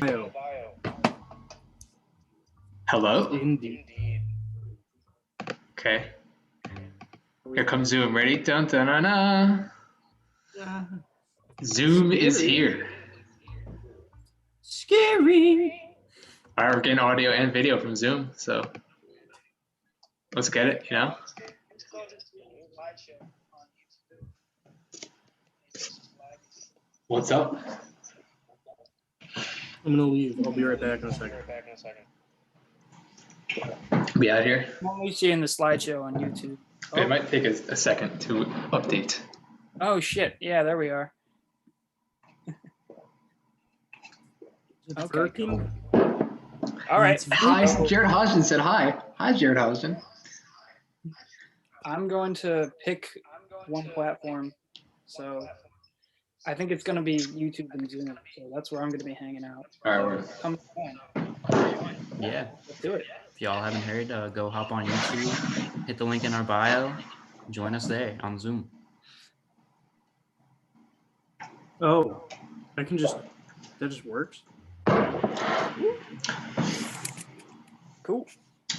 bio. Hello? Indeed. Okay. Here comes Zoom. Ready? Dun dun dun dun. Zoom is here. Scary. All right, we're getting audio and video from Zoom, so let's get it, you know? What's up? I'm gonna leave. I'll be right back in a second. Be out here. I'm only seeing the slideshow on YouTube. It might take a second to update. Oh shit! Yeah, there we are. Okay. Working? All right. Hi, Jared Hodgson said hi. Hi, Jared Hodgson. I'm going to pick one platform, so I think it's going to be YouTube and Zoom. So that's where I'm going to be hanging out. All right, Come on. Yeah. Let's do it. If y'all haven't heard, go hop on YouTube, hit the link in our bio, join us there on Zoom. Oh, I can just. That just works. Cool.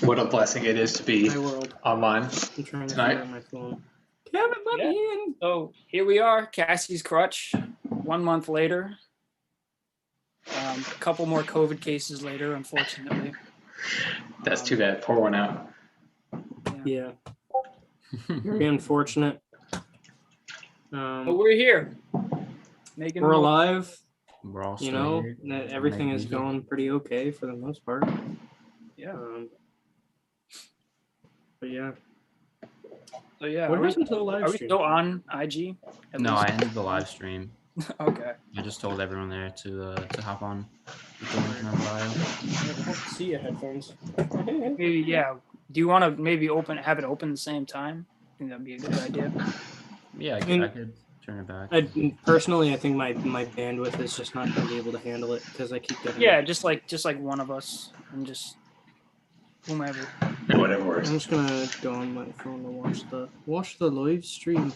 What a blessing it is to be My world. online I'm trying to tonight. figure out my phone. Kevin, let me in. So here we are, Cassie's Crutch. 1 month later. A couple more COVID cases later, unfortunately. That's too bad. Pour one out. Yeah. Very unfortunate. But we're here. Making We're alive. We're all You still know, here. that everything is Music. going pretty okay for the most part. Yeah. But yeah. So yeah. What Are we, happened to the live are we stream? still on IG? at No, least? I ended the live stream. Okay. I just told everyone there to hop on with the link in our bio. I don't see your headphones. Maybe yeah. Do you want to maybe have it open the same time? I think that'd be a good idea. Yeah, I And- could turn it back. Personally, I think my bandwidth is just not going to be able to handle it because I keep getting. Yeah, just like one of us and just whomever. Whatever works. I'm just gonna go on my phone to watch the live stream.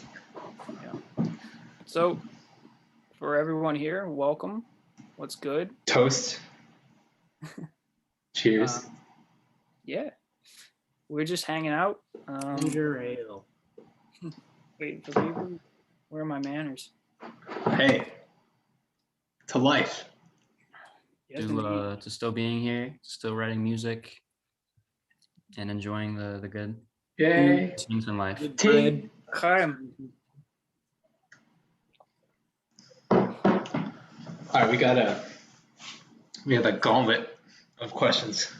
So for everyone here, welcome. What's good? Toast. Cheers. Yeah. We're just hanging out. Ginger ale. Waiting for people. Where are my manners? Hey. To life. Yes, indeed. To still being here, still writing music, and enjoying the good Yay. things in life. Tea. Chaim. All right, we got a gauntlet of questions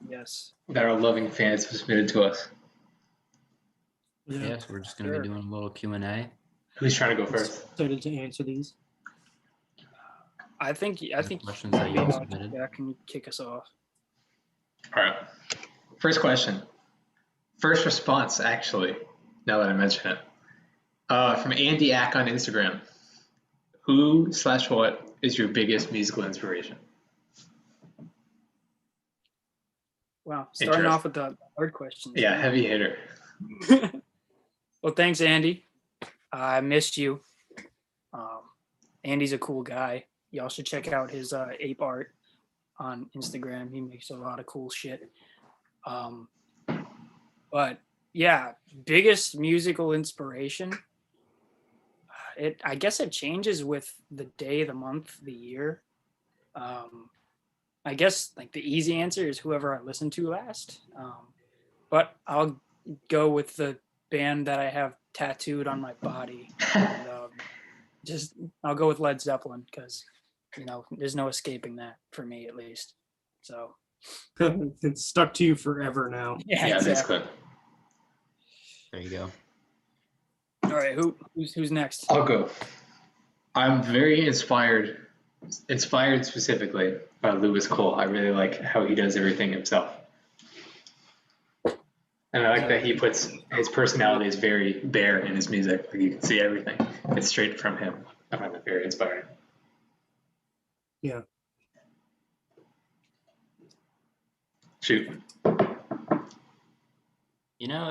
Yes. that our loving fans have submitted to us. Yeah, so we're just gonna Sure. be doing a little Q&A. Who's trying to go first? Excited to answer these. I think Questions that you all Alex, submitted. yeah, can you kick us off? All right. First question. First response, actually, now that I mention it. From Andy Ack on Instagram. Who/what is your biggest musical inspiration? Wow. Starting off with the hard questions. Yeah, heavy hitter. Well, thanks, Andy. I missed you. Andy's a cool guy. Y'all should check out his ape art on Instagram. He makes a lot of cool shit. But yeah, biggest musical inspiration. I guess it changes with the day, the month, the year. I guess like the easy answer is whoever I listened to last. But I'll go with the band that I have tattooed on my body. And, I'll go with Led Zeppelin because there's no escaping that for me at least. So It's stuck to you forever now. Yeah, exactly. basically. There you go. All right, who's next? I'll go. I'm very inspired specifically by Lewis Cole. I really like how he does everything himself. And I like that he puts his personality is very bare in his music. Like you can see everything. It's straight from him. I find that very inspiring. Yeah.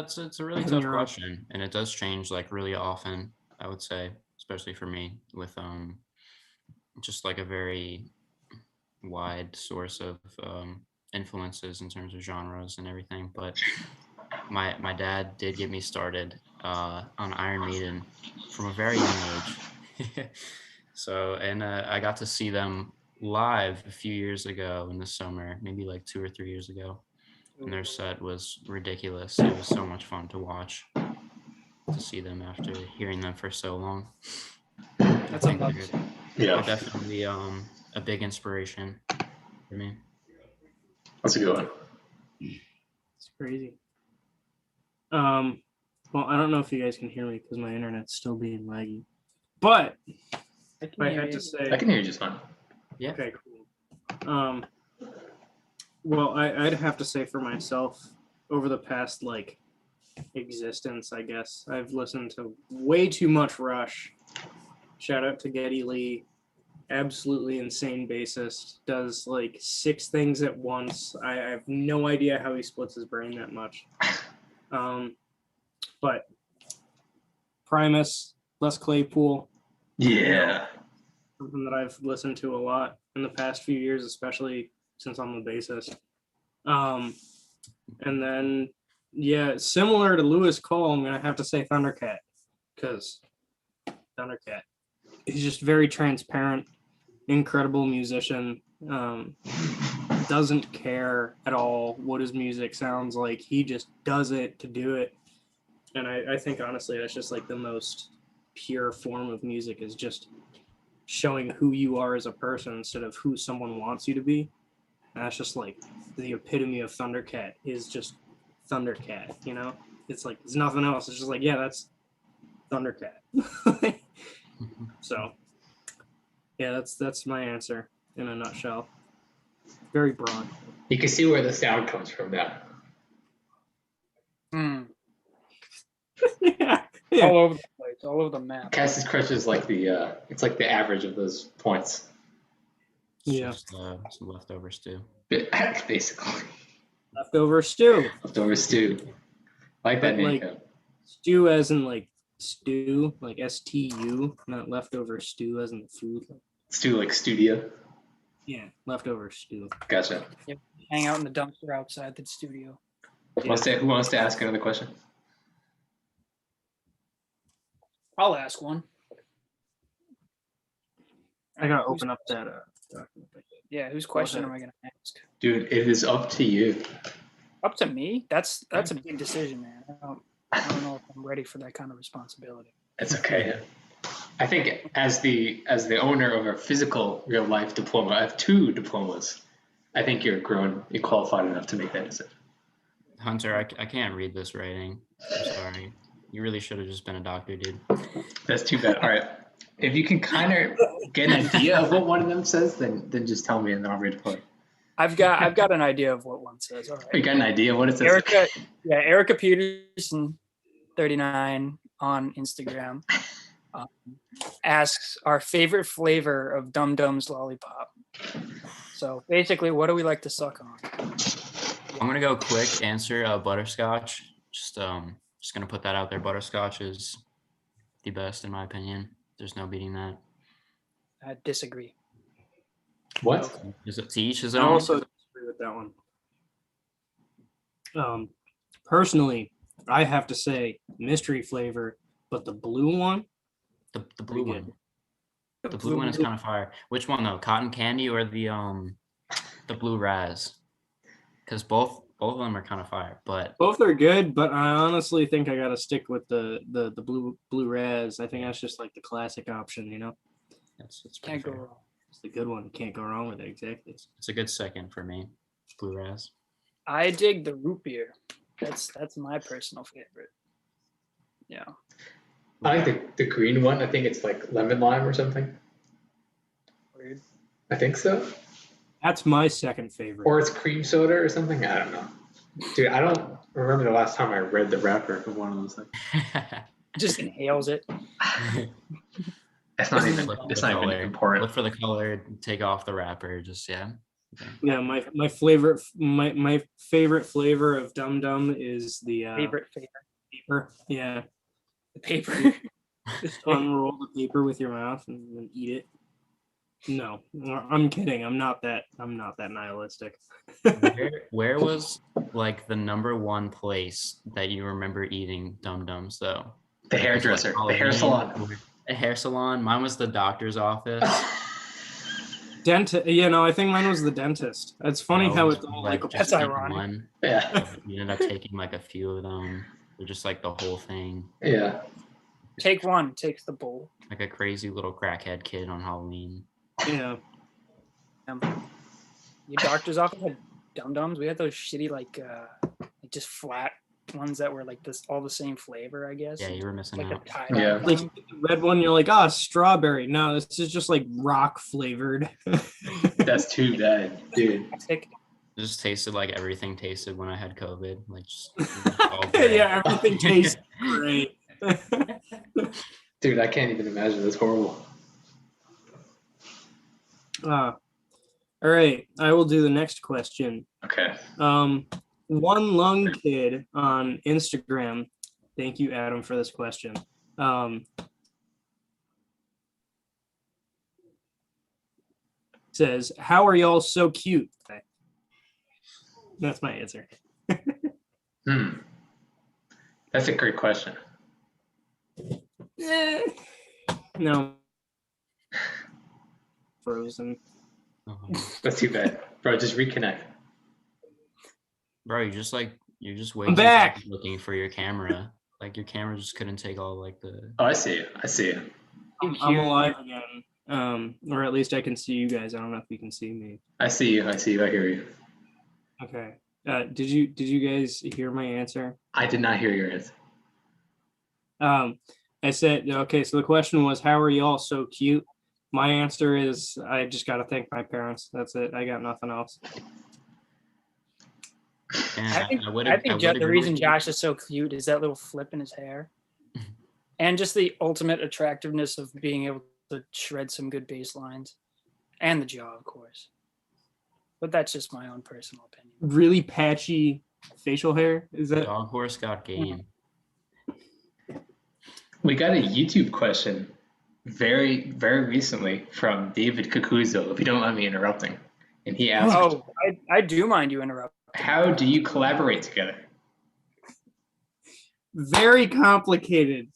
It's a really tough question, and it does change like really often, I would say, especially for me with just like a very wide source of influences in terms of genres and everything. But my dad did get me started on Iron Maiden from a very young age. So, and I got to see them live a few years ago in the summer, maybe like 2 or 3 years ago. And their set was ridiculous. It was so much fun to watch, to see them after hearing them for so long. I think they're definitely a big inspiration for me. That's a good one. It's crazy. Well, I don't know if you guys can hear me because my internet's still being laggy. But I had to say, I can hear you just fine. Yeah. okay, cool. Well, I'd have to say for myself, over the past like existence, I guess I've listened to way too much Rush. Shout out to Geddy Lee, absolutely insane bassist. Does like 6 things at once. I have no idea how he splits his brain that much. But Primus, Les Claypool, Yeah. something that I've listened to a lot in the past few years, especially since I'm a bassist. And then, yeah, similar to Lewis Cole, I'm gonna have to say Thundercat, because Thundercat, he's just very transparent, incredible musician. Doesn't care at all what his music sounds like. He just does it to do it. And I think honestly that's just like the most pure form of music, is just showing who you are as a person instead of who someone wants you to be. And that's just like the epitome of Thundercat, is just Thundercat, you know? It's like, it's nothing else. It's just like, yeah, that's Thundercat. So yeah, that's my answer in a nutshell. Very broad. You can see where the sound comes from now. yeah. All over the place, all over the map. Cassie's Crutch is like it's like the average of those points. It's Yeah. just some leftover stew. Basically. Leftover stew. Leftover stew. Like that But, name. like, stew as in like stew, like STU, not leftover stew as in the food. Stew like studio. Yeah, leftover stew. Gotcha. Yep. Hang out in the dumpster outside the studio. Who wants to ask another question? I'll ask one. I gotta open up that document. Yeah, whose question am I gonna ask? Dude, it is up to you. Up to me? That's a big decision, man. I don't know if I'm ready for that kind of responsibility. It's okay. I think as the owner of a physical real life diploma, I have 2 diplomas. I think you're grown and qualified enough to make that decision. Hunter, I can't read this writing. I'm sorry. You really should have just been a doctor, dude. That's too bad. All right. If you can kind of get an idea of what one of them says, then just tell me and then I'll read it for you. I've got an idea of what one says. All right. You got an idea of what it says? Erica Peterson, 39 on Instagram, asks our favorite flavor of Dum Dum's lollipop. So basically, what do we like to suck on? I'm gonna go quick answer butterscotch. Just gonna put that out there. Butterscotch is the best in my opinion. There's no beating that. I disagree. What? Is it to each his I own? also disagree with that one. Personally, I have to say mystery flavor, but the blue one, The blue Pretty one. The blue one is kind of fire. Which one though? Cotton candy or the blue raz? Because both of them are kind of fire. But both are good, but I honestly think I gotta stick with the blue raz. I think that's just like the classic option, you know? it's Can't go fair. wrong. It's the good one. Can't go wrong with it, exactly. It's a good second for me. Blue raz. I dig the root beer. That's my personal favorite. Yeah. I like the green one. I think it's like lemon lime or something. Weird. I think so. That's my second favorite. Or it's cream soda or something. I don't know. Dude, I don't remember the last time I read the wrapper of one of those things. Just inhales it. It's not even Look for it's the not even color. important. Look for the color. Take off the wrapper. Just yeah. Okay. Yeah, my favorite flavor of Dum Dum is the Favorite. paper. Yeah, The paper. just unroll the paper with your mouth and then eat it. No, I'm kidding. I'm not that nihilistic. Where was like the number one place that you remember eating Dum Dums though? The Like, was it, like, hairdresser, the hair Halloween salon. or a hair salon? Mine was the doctor's office. Dentist. I think mine was the dentist. It's funny I how always it's all like like just That's eat ironic. one. Yeah. But you end up taking like a few of them. They're just like the whole thing. Yeah. Take one, takes the bowl. Like a crazy little crackhead kid on Halloween. yeah. Your doctor's office had Dum Dums. We had those shitty like just flat ones that were like this all the same flavor, I guess. Yeah, you were missing like out. a tie Yeah. Like you get the red one, you're like, strawberry. No, this is just like rock flavored. That's too bad, dude. Sick. It just tasted like everything tasted when I had COVID. Like just all gray. Yeah, everything tastes great. Dude, I can't even imagine. That's horrible. All right, I will do the next question. Okay. One lung kid on Instagram. Thank you, Adam, for this question. Says, "How are y'all so cute?" That's my answer. That's a great question. No. Frozen. That's too bad. Bro, just reconnect. Bro, you're just way I'm too back. busy looking for your camera. Like your camera just couldn't take all like the. Oh, I see you. I see you. I'm alive again. Or at least I can see you guys. I don't know if you can see me. I see you. I see you. I hear you. Okay. Did you guys hear my answer? I did not hear your answer. I said, okay, so the question was, how are y'all so cute? My answer is, I just got to thank my parents. That's it. I got nothing else. Yeah, I think the reason Josh is so cute is that little flip in his hair. And just the ultimate attractiveness of being able to shred some good bass lines. And the jaw, of course. But that's just my own personal opinion. Really patchy facial hair? Is that? Dog horse got game. We got a YouTube question very, very recently from David Kakuzo, if you don't mind me interrupting. And he asked, I do mind you interrupting. how do you collaborate together? Very complicated.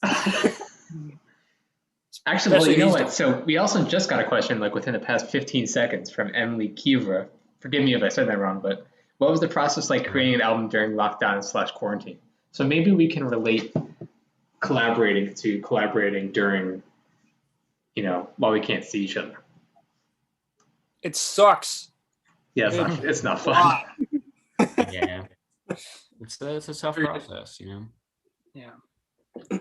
Actually, well, you know what? So we also just got a question like within the past 15 seconds from Emily Kiva. Forgive me if I said that wrong, but what was the process like creating an album during lockdown/quarantine? So maybe we can relate collaborating to collaborating during, while we can't see each other. It sucks. Yeah, it's not fun. Yeah, it's a tough process, Yeah,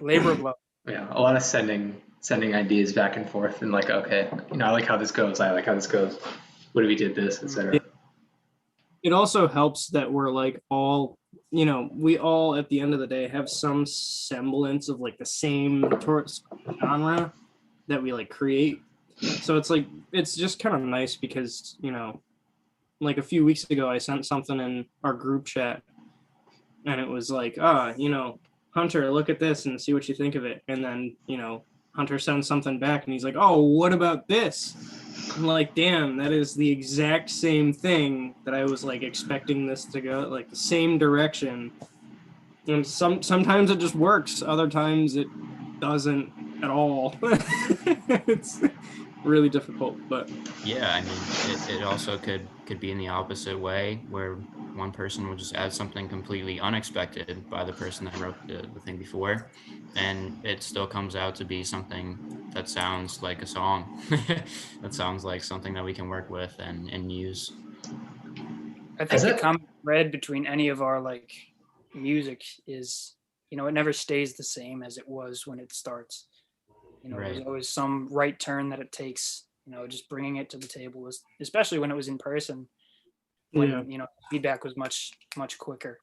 labor of love. Yeah, a lot of sending ideas back and forth, and like, okay, I like how this goes. I like how this goes. What if we did this, etc. It also helps that we're like all, we all at the end of the day have some semblance of like the same genre that we like create. So it's like, it's just kind of nice because, like a few weeks ago, I sent something in our group chat and it was like, Hunter, look at this and see what you think of it. And then, Hunter sends something back and he's like, oh, what about this? I'm like, damn, that is the exact same thing that I was like expecting this to go, like the same direction. And sometimes it just works. Other times it doesn't at all. It's really difficult, but yeah, I mean, it also could be in the opposite way where one person will just add something completely unexpected by the person that wrote the thing before, and it still comes out to be something that sounds like a song. That sounds like something that we can work with and use. I think the common thread between any of our like music is, it never stays the same as it was when it starts. Right. There's always some right turn that it takes, just bringing it to the table, especially when it was in person, when, feedback was much, much quicker.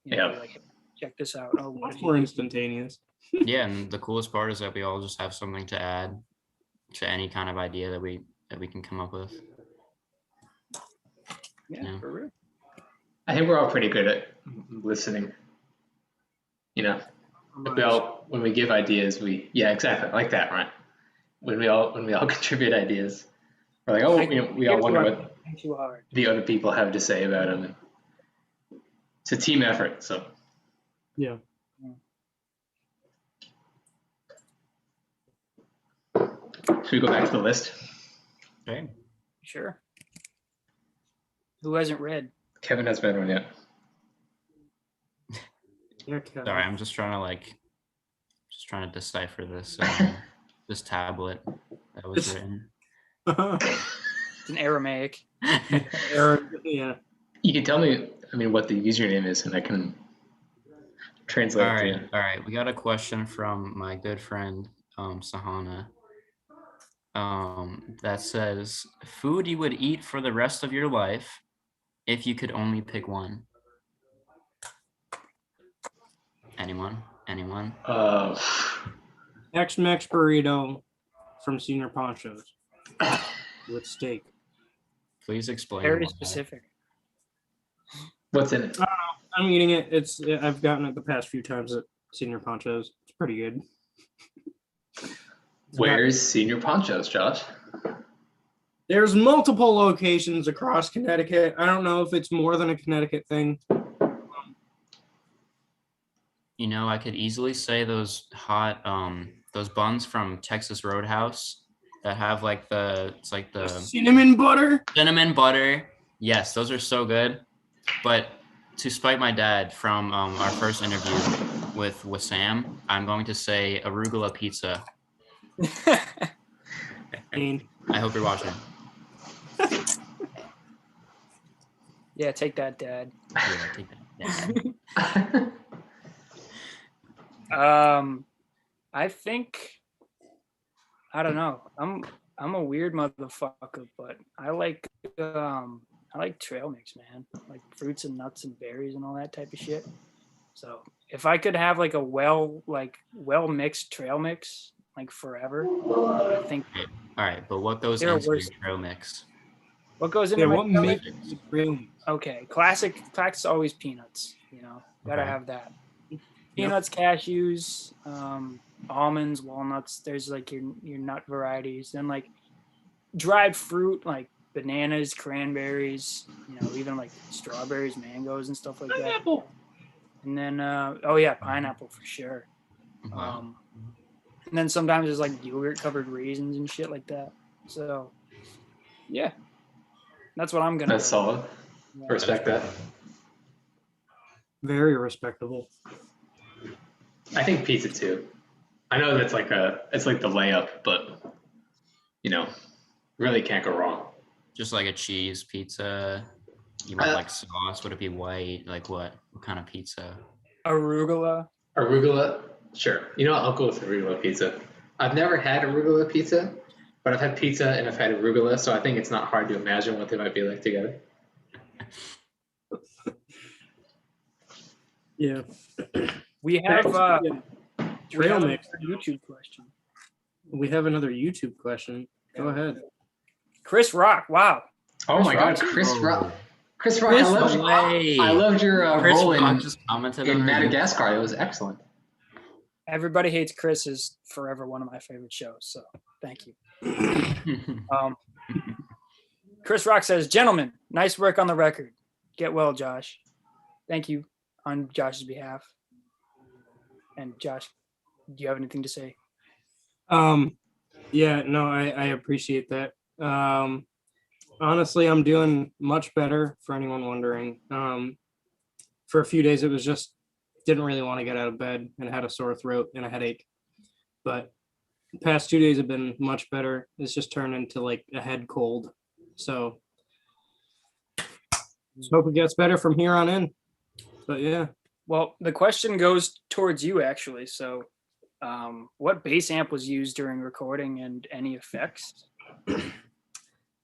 Like, hey, check this out. Oh, much more instantaneous. Yeah, and the coolest part is that we all just have something to add to any kind of idea that we can come up with. Yeah, for real. I think we're all pretty good at listening. When we give ideas, exactly like that, right? When we all contribute ideas, We're like, oh, you know, we all wonder what too hard. the other people have to say about him. It's a team effort, so. Yeah. Should we go back to the list? Okay. Sure. Who hasn't read? Kevin hasn't read one yet. Sorry, I'm just trying to decipher this this tablet that was written. It's an Aramaic. Yeah. You can tell me, what the username is, and I can translate it to you. All right. We got a question from my good friend Sahana. That says, food you would eat for the rest of your life if you could only pick one. Anyone? X-Mex burrito from Senior Ponchos with steak. Please explain. Very why. specific. What's in it? I'm eating it. I've gotten it the past few times at Senior Ponchos. It's pretty good. Where's Senior Ponchos, Josh? There's multiple locations across Connecticut. I don't know if it's more than a Connecticut thing. You know, I could easily say those hot those buns from Texas Roadhouse that have like the Cinnamon butter. cinnamon butter. Yes, those are so good. But to spite my dad from our first interview with Sam, I'm going to say arugula pizza. I hope you're watching. Yeah, take that, Dad. Yeah, take that. I think, I don't know. I'm a weird motherfucker, but I like trail mix, man. Like fruits and nuts and berries and all that type of shit. So if I could have like a well mixed trail mix like forever, I think. All right, but what goes into your trail mix? What goes into my trail mix? Really? Okay, classic's always peanuts. You know, gotta have that. Peanuts, cashews, almonds, walnuts. There's like your nut varieties. Then like dried fruit, like bananas, cranberries. You know, even like strawberries, mangoes, and stuff like that. Pineapple. And then pineapple for sure. Wow. And then sometimes there's like yogurt covered raisins and shit like that. So yeah, that's what I'm gonna. That's solid. Yeah. Respect that. Very respectable. I think pizza too. I know that's it's like the layup, but really can't go wrong. Just like a cheese pizza. You want like sauce? Would it be white? Like what? What kind of pizza? Arugula. Arugula, sure. I'll go with arugula pizza. I've never had arugula pizza, but I've had pizza and I've had arugula, so I think it's not hard to imagine what they might be like together. Yeah. We have trail mix. YouTube question. We have another YouTube question. Go ahead. Chris Rock. Wow. Oh my God, Chris Rock. Chris Rock, I loved your role in Madagascar. It was excellent. Everybody Hates Chris is forever one of my favorite shows, so thank you. Chris Rock says, "Gentlemen, nice work on the record. Get well, Josh." Thank you on Josh's behalf. And Josh, do you have anything to say? Yeah, no, I appreciate that. Honestly, I'm doing much better, for anyone wondering. For a few days, it was just didn't really want to get out of bed and had a sore throat and a headache. But the past 2 days have been much better. It's just turned into like a head cold. So just hope it gets better from here on in. But yeah. Well, the question goes towards you, actually. So what bass amp was used during recording and any effects?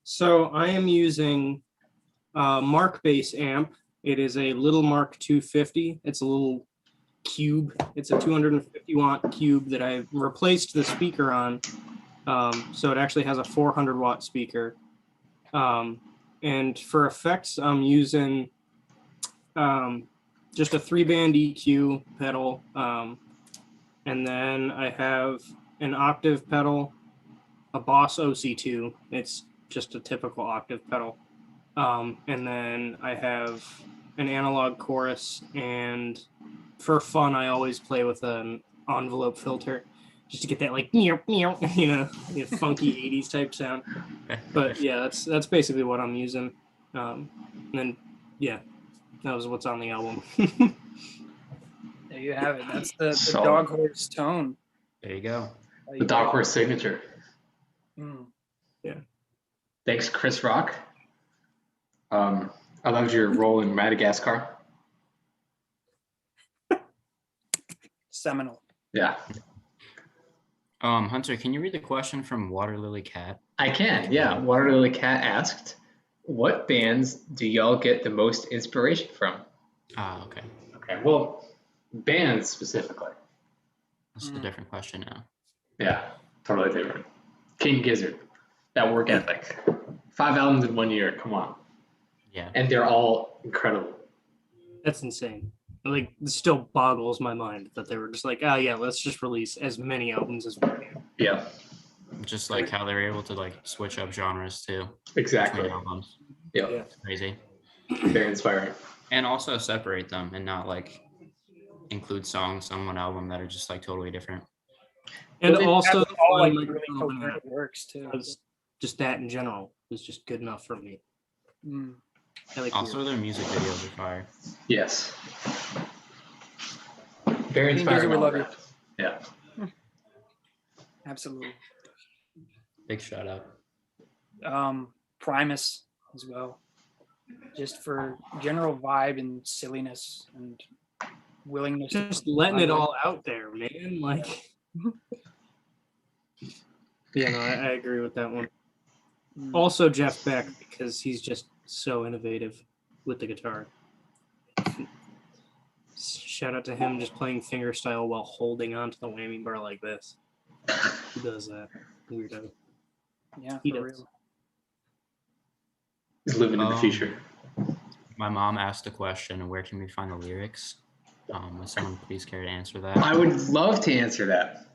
So I am using Mark bass amp. It is a Little Mark 250. It's a little cube. It's a 250 watt cube that I've replaced the speaker on. So it actually has a 400 watt speaker. And for effects, I'm using just a 3-band EQ pedal. And then I have an octave pedal, a Boss OC2. It's just a typical octave pedal. And then I have an analog chorus, and for fun, I always play with an envelope filter just to get that like funky 80s type sound. But yeah, that's basically what I'm using. And then yeah, that was what's on the album. There you have it. That's the dog horse tone. There you go. The dog horse signature. Yeah. Thanks, Chris Rock. I loved your role in Madagascar. Seminal. Yeah. Hunter, can you read the question from Water Lily Cat? I can, yeah. Water Lily Cat asked, what bands do y'all get the most inspiration from? Ah, okay. Okay, well, bands specifically. That's a different question now. Yeah, totally different. King Gizzard, that work ethic. 5 albums in 1 year, come on. Yeah. And they're all incredible. That's insane. Like, it still boggles my mind that they were just like, oh yeah, let's just release as many albums as we can. Yeah. Just like how they were able to like switch up genres too. Exactly. Between albums. Yeah. It's crazy. Very inspiring. And also separate them and not like include songs on one album that are just like totally different. And also, all like like, really coherent works too. just that in general was just good enough for me. I like Also, their music videos are fire. Yes. Very King Gizzard inspiring. would love you. Yeah. Absolutely. Big shout out. Primus as well, just for general vibe and silliness and willingness just to letting it all out there, man. Like, yeah, no, I agree with that one. Also, Jeff Beck, because he's just so innovative with the guitar. Shout out to him just playing fingerstyle while holding onto the whammy bar like this. Who does that? Weirdo. Yeah, He for does. real. He's living in the future. My mom asked a question, where can we find the lyrics? Would someone please care to answer that? I would love to answer that.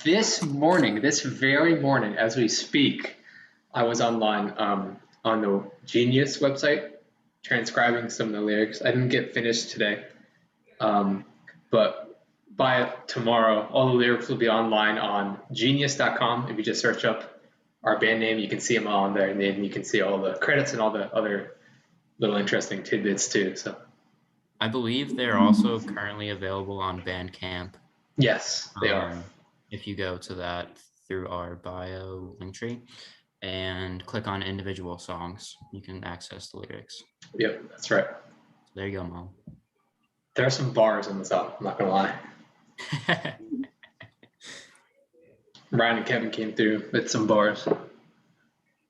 This morning, this very morning, as we speak, I was online on the Genius website transcribing some of the lyrics. I didn't get finished today, but by tomorrow, all the lyrics will be online on genius.com. If you just search up our band name, you can see them all on there, and then you can see all the credits and all the other little interesting tidbits too. So, I believe they're also currently available on Bandcamp. yes, they are. If you go to that through our bio linktree and click on individual songs, you can access the lyrics. Yep, that's right. There you go, Mom. There are some bars in this album, I'm not gonna lie. Ryan and Kevin came through with some bars.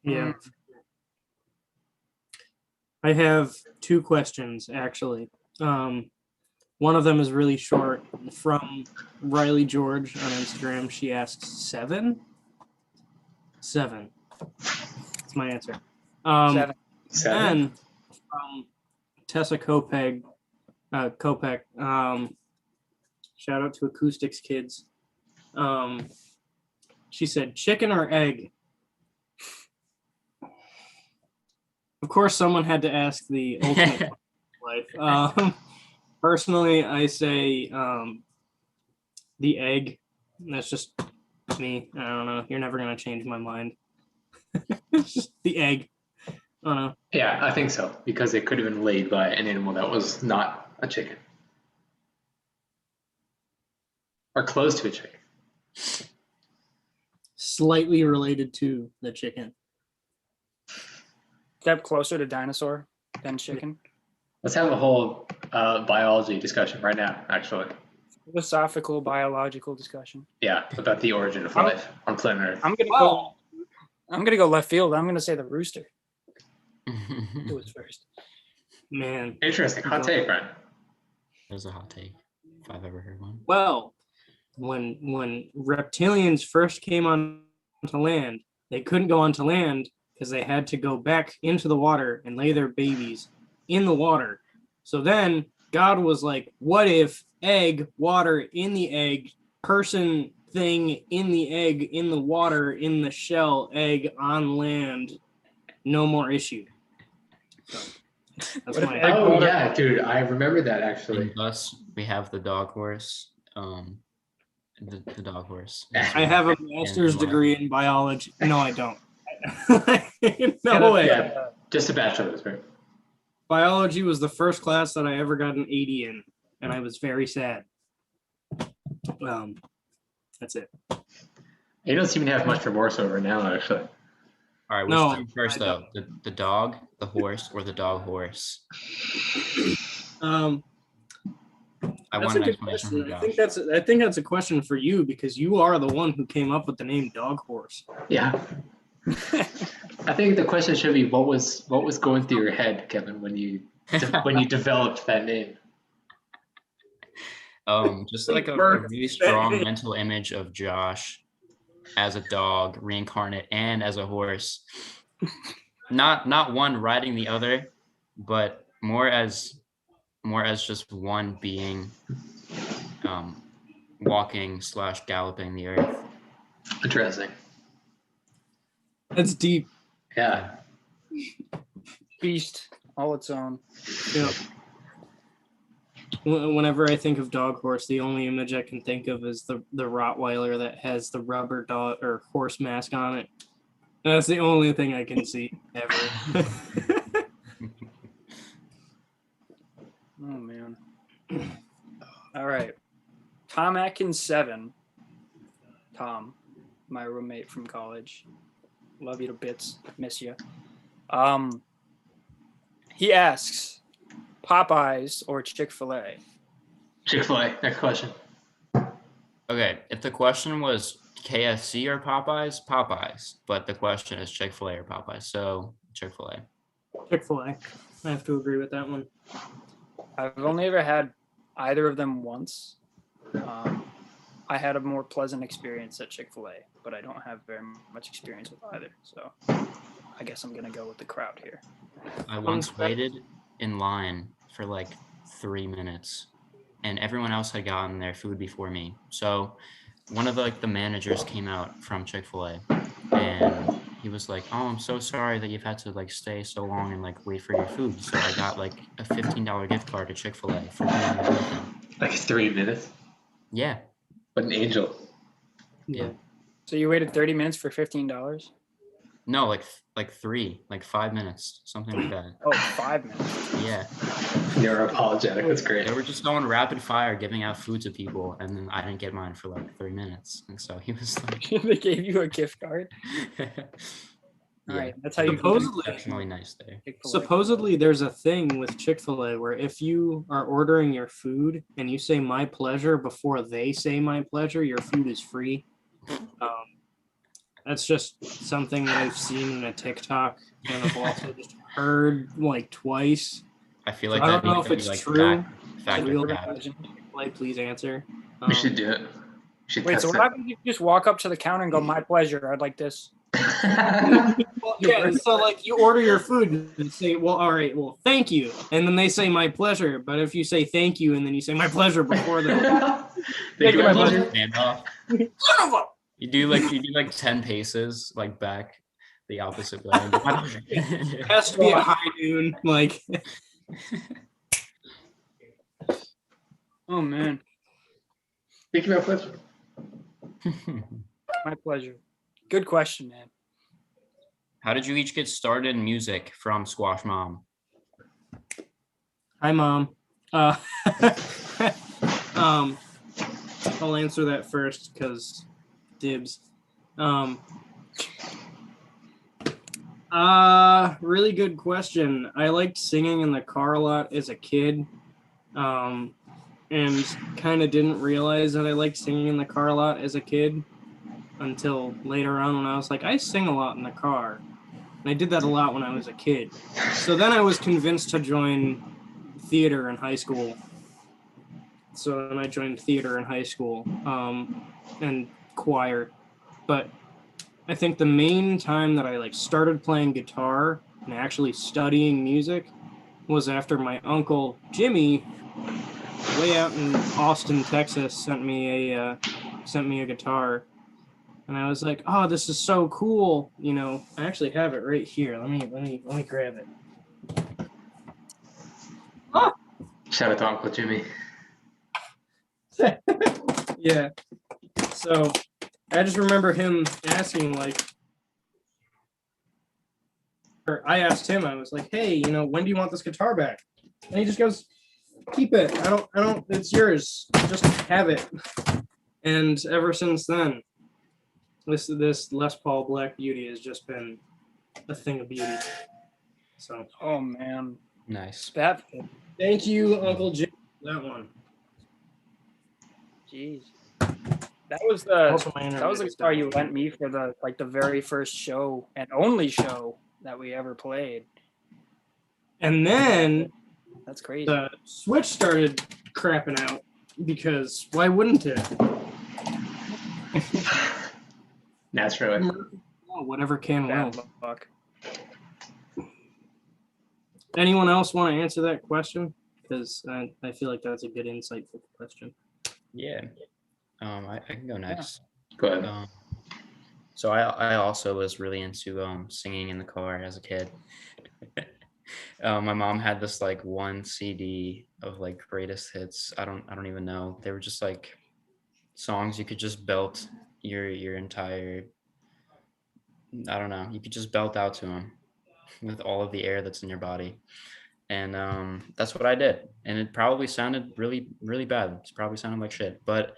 Yeah. I have 2 questions, actually. One of them is really short. From Riley George on Instagram, she asks 7? 7. That's my answer. 7. Then from Tessa Kopek, shout out to Acoustics Kids. She said, chicken or egg? Of course, someone had to ask the ultimate life. Personally, I say the egg. That's just me. I don't know. You're never going to change my mind. It's just the egg. I don't know. Yeah, I think so, because it could have been laid by an animal that was not a chicken. Or close to a chicken. Slightly related to the chicken. Step closer to dinosaur than chicken. Let's have a whole biology discussion right now, actually. Philosophical, biological discussion. Yeah, about the origin of life on planet Earth. I'm gonna go left field. I'm gonna say the rooster. It was first. Man. Interesting. Hot take, Brian. That's a hot take, if I've ever heard one. Well, when reptilians first came onto land, they couldn't go onto land because they had to go back into the water and lay their babies in the water. So then God was like, what if egg, water in the egg, person thing in the egg, in the water, in the shell, egg, on land, no more issue. So that's What if my egg Oh water- yeah, dude, I remember that actually. And thus, we have the dog horse. The dog horse. I have a master's degree in biology. No, I don't. No way. Yeah, just a bachelor's, right? Biology was the first class that I ever got an 80 in, and I was very sad. That's it. You don't seem to have much remorse over it now, actually. All right, which No, came first I though? The dog, the horse, or the dog horse? Um, I that's want a an good explanation from question. Josh. I think that's a question for you because you are the one who came up with the name Dog Horse. Yeah. I think the question should be what was going through your head, Kevin, when you developed that name. Just like a really strong mental image of Josh as a dog reincarnate and as a horse. Not one riding the other, but more as just one being walking / galloping the earth. Interesting. That's deep. Yeah. Beast, all its own. Yeah. Whenever I think of Dog Horse, the only image I can think of is the Rottweiler that has the rubber dog or horse mask on it. That's the only thing I can see ever. Oh man. All right. Tom Atkins 7. Tom, my roommate from college. Love you to bits. Miss you. He asks, Popeyes or Chick-fil-A? Chick-fil-A. Next question. Okay, if the question was KFC or Popeyes, Popeyes. But the question is Chick-fil-A or Popeyes, so Chick-fil-A. Chick-fil-A. I have to agree with that one. I've only ever had either of them once. I had a more pleasant experience at Chick-fil-A, but I don't have very much experience with either. So I guess I'm going to go with the crowd here. I once waited in line for like 3 minutes, and everyone else had gotten their food before me. So one of the managers came out from Chick-fil-A, and he was like, "Oh, I'm so sorry that you've had to like stay so long and like wait for your food." So I got like a $15 gift card to Chick-fil-A for being there with him. Like 3 minutes? Yeah. What an angel. Yeah. So you waited 30 minutes for $15? No, like 5 minutes, something like that. Oh, 5 minutes. Yeah. You're apologetic. That's great. They were just going rapid fire, giving out food to people, and then I didn't get mine for like 3 minutes, and so he was like, They gave you a gift card? All yeah, right, that's how you Supposedly- exceptionally nice there. Chick-fil-A. Supposedly, there's a thing with Chick-fil-A where if you are ordering your food and you say "my pleasure" before they say "my pleasure," your food is free. That's just something that I've seen in a TikTok and I've also just heard like twice. I feel So like I that don't know needs if to be it's like true. fact Real or cap. Chick-fil-A, please answer. We should do it. We should Wait, test so what it. happens if you just walk up to the counter and go, "My pleasure, I'd like this"? Well, yeah, so like you order your food and say, "Well, all right, well, thank you," and then they say "my pleasure." But if you say "thank you" and then you say "my pleasure" before the Thank you, my pleasure. Handoff. son of a You do like 10 paces like back the opposite way. it has to be a high noon, like Oh man, Thank you, my pleasure. my pleasure. Good question, man. How did you each get started in music from Squash Mom? hi, mom. I'll answer that first because dibs. Really good question. I liked singing in the car a lot as a kid. And kind of didn't realize that I liked singing in the car a lot as a kid until later on when I was like, I sing a lot in the car. And I did that a lot when I was a kid. So then I was convinced to join theater in high school. So then I joined theater in high school and choir. But I think the main time that I like started playing guitar and actually studying music was after my uncle Jimmy, way out in Austin, Texas, sent me a sent me a guitar, and I was like, "Oh, this is so cool!" You know, I actually have it right here. Let me grab it. Ah! Shout out to Uncle Jimmy. Yeah. So I just remember him asking, like, or I asked him, I was like, "Hey, you know, when do you want this guitar back?" And he just goes, "Keep it. I don't. It's yours. Just have it." And ever since then, this Les Paul Black Beauty has just been a thing of beauty. So, Oh man, Nice. that thank you, Uncle Jim, for that one. jeez, that was the Also, my that was the internet's guitar down. you lent me for the very first show and only show that we ever played. And then That's crazy. the Switch started crapping out because why wouldn't it? Naturally. Oh, whatever can Bad will. luck. Anyone else want to answer that question? Because I feel like that's a good, insightful question. Yeah. I can go next. Go ahead. So I also was really into singing in the car as a kid. My mom had this like one CD of like greatest hits. I don't even know. They were just like songs you could just belt your entire. I don't know. You could just belt out to them with all of the air that's in your body. And that's what I did. And it probably sounded really, really bad. It probably sounded like shit. But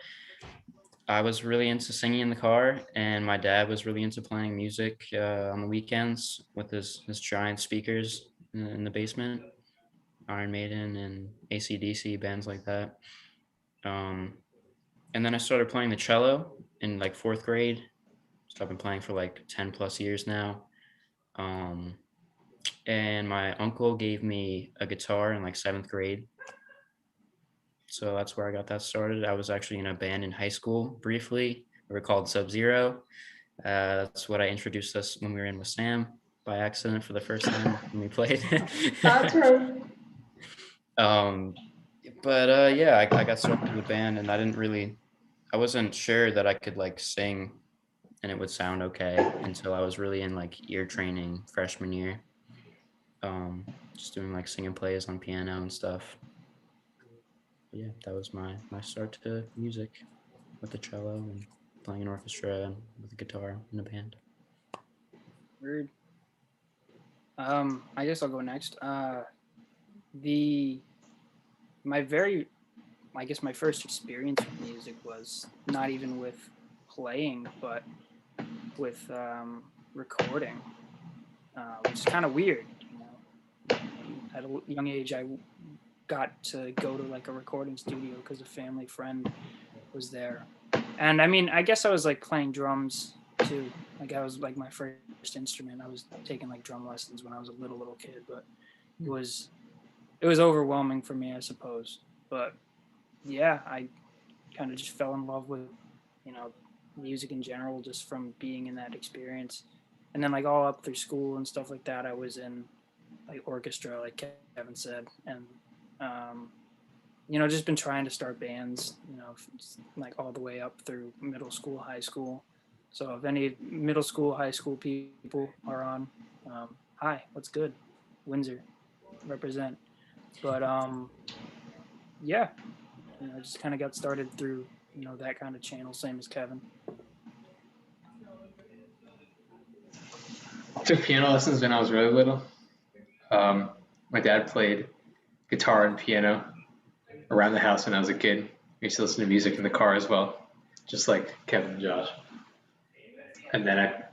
I was really into singing in the car, and my dad was really into playing music on the weekends with his giant speakers in the basement, Iron Maiden and AC/DC, bands like that. And then I started playing the cello in like 4th grade. So I've been playing for like 10 plus years now. And my uncle gave me a guitar in like 7th grade. So that's where I got that started. I was actually in a band in high school briefly. We were called Sub-Zero. That's what I introduced us when we were in with Sam by accident for the first time when we played. That's right. But yeah, I got started in the band, and I wasn't sure that I could like sing and it would sound okay until I was really in like ear training freshman year. Just doing like singing plays on piano and stuff. But yeah, that was my start to music with the cello and playing an orchestra and with a guitar in a band. Weird. I guess I'll go next. My first experience with music was not even with playing, but with recording, which is kind of weird. You know, at a young age, I got to go to like a recording studio because a family friend was there, and I mean, I guess I was like playing drums too. Like I was like my first instrument. I was taking like drum lessons when I was a little kid, but it was overwhelming for me, I suppose. But yeah, I kind of just fell in love with, you know, music in general just from being in that experience. And then like all up through school and stuff like that, I was in like orchestra, like Kevin said, and you know, just been trying to start bands, you know, like all the way up through middle school, high school. So if any middle school, high school people are on, hi, what's good? Windsor, represent. But yeah, you know, I just kind of got started through, you know, that kind of channel, same as Kevin. Took piano lessons when I was really little. My dad played guitar and piano around the house when I was a kid. We used to listen to music in the car as well, just like Kevin and Josh. And then I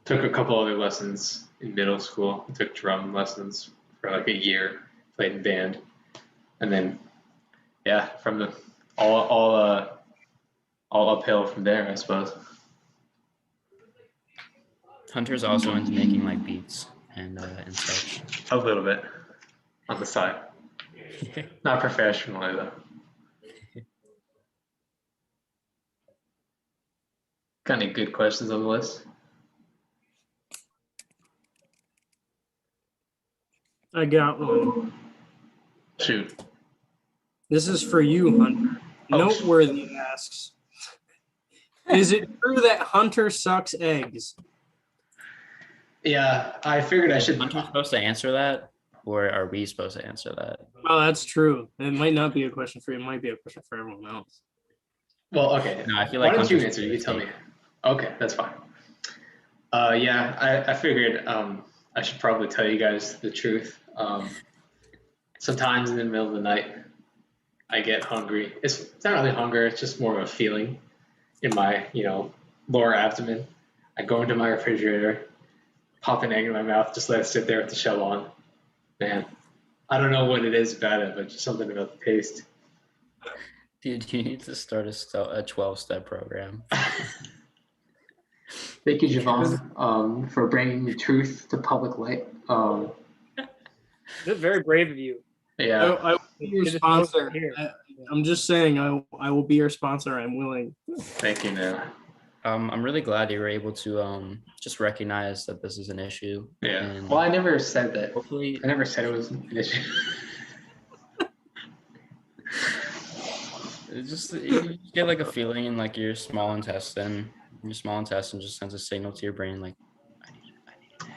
took a couple other lessons in middle school. I took drum lessons for like a year, played in band, and then yeah, from the all uphill from there, I suppose. Hunter's also into making like beats and such. A little bit on the side, not professionally though. Got any good questions on the list? I got one. Shoot. This is for you, Hunter. Oh, Noteworthy asks, Is it true that Hunter sucks eggs? Yeah, I figured I should. Hunter supposed to answer that, or are we supposed to answer that? Oh, that's true. It might not be a question for you. It might be a question for everyone else. Well, okay. No, I feel Why like don't you Hunter's answer? You tell me. take. Okay, that's fine. Yeah, I figured I should probably tell you guys the truth. Sometimes in the middle of the night, I get hungry. It's not really hunger. It's just more of a feeling in my, lower abdomen. I go into my refrigerator, pop an egg in my mouth, just let it sit there with the shell on. Man, I don't know what it is about it, but just something about the taste. Dude, you need to start a 12-step program. Thank you, Javon, for bringing the truth to public light. That's very brave of you. Yeah. I will be your sponsor. I'm just saying, I will be your sponsor. I'm willing. Thank you, man. I'm really glad you were able to just recognize that this is an issue. Yeah. And Well, I never said that. hopefully, I never said it was an issue. it's just you get like a feeling in like your small intestine. Your small intestine just sends a signal to your brain like,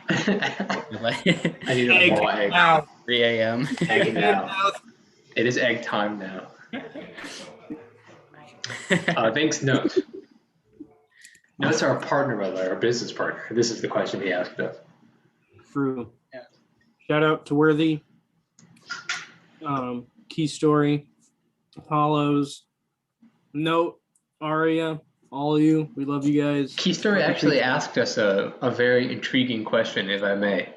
I need a raw egg. Now, 3 a.m. Egg now. It is egg time now. Thanks, Note. Note's our partner, by the way, our business partner. This is the question he asked us. True. Yeah. Shout out to Worthy, Key Story, Apollos, Note, Aria, all of you. We love you guys. Key Story actually asked us a very intriguing question, if I may.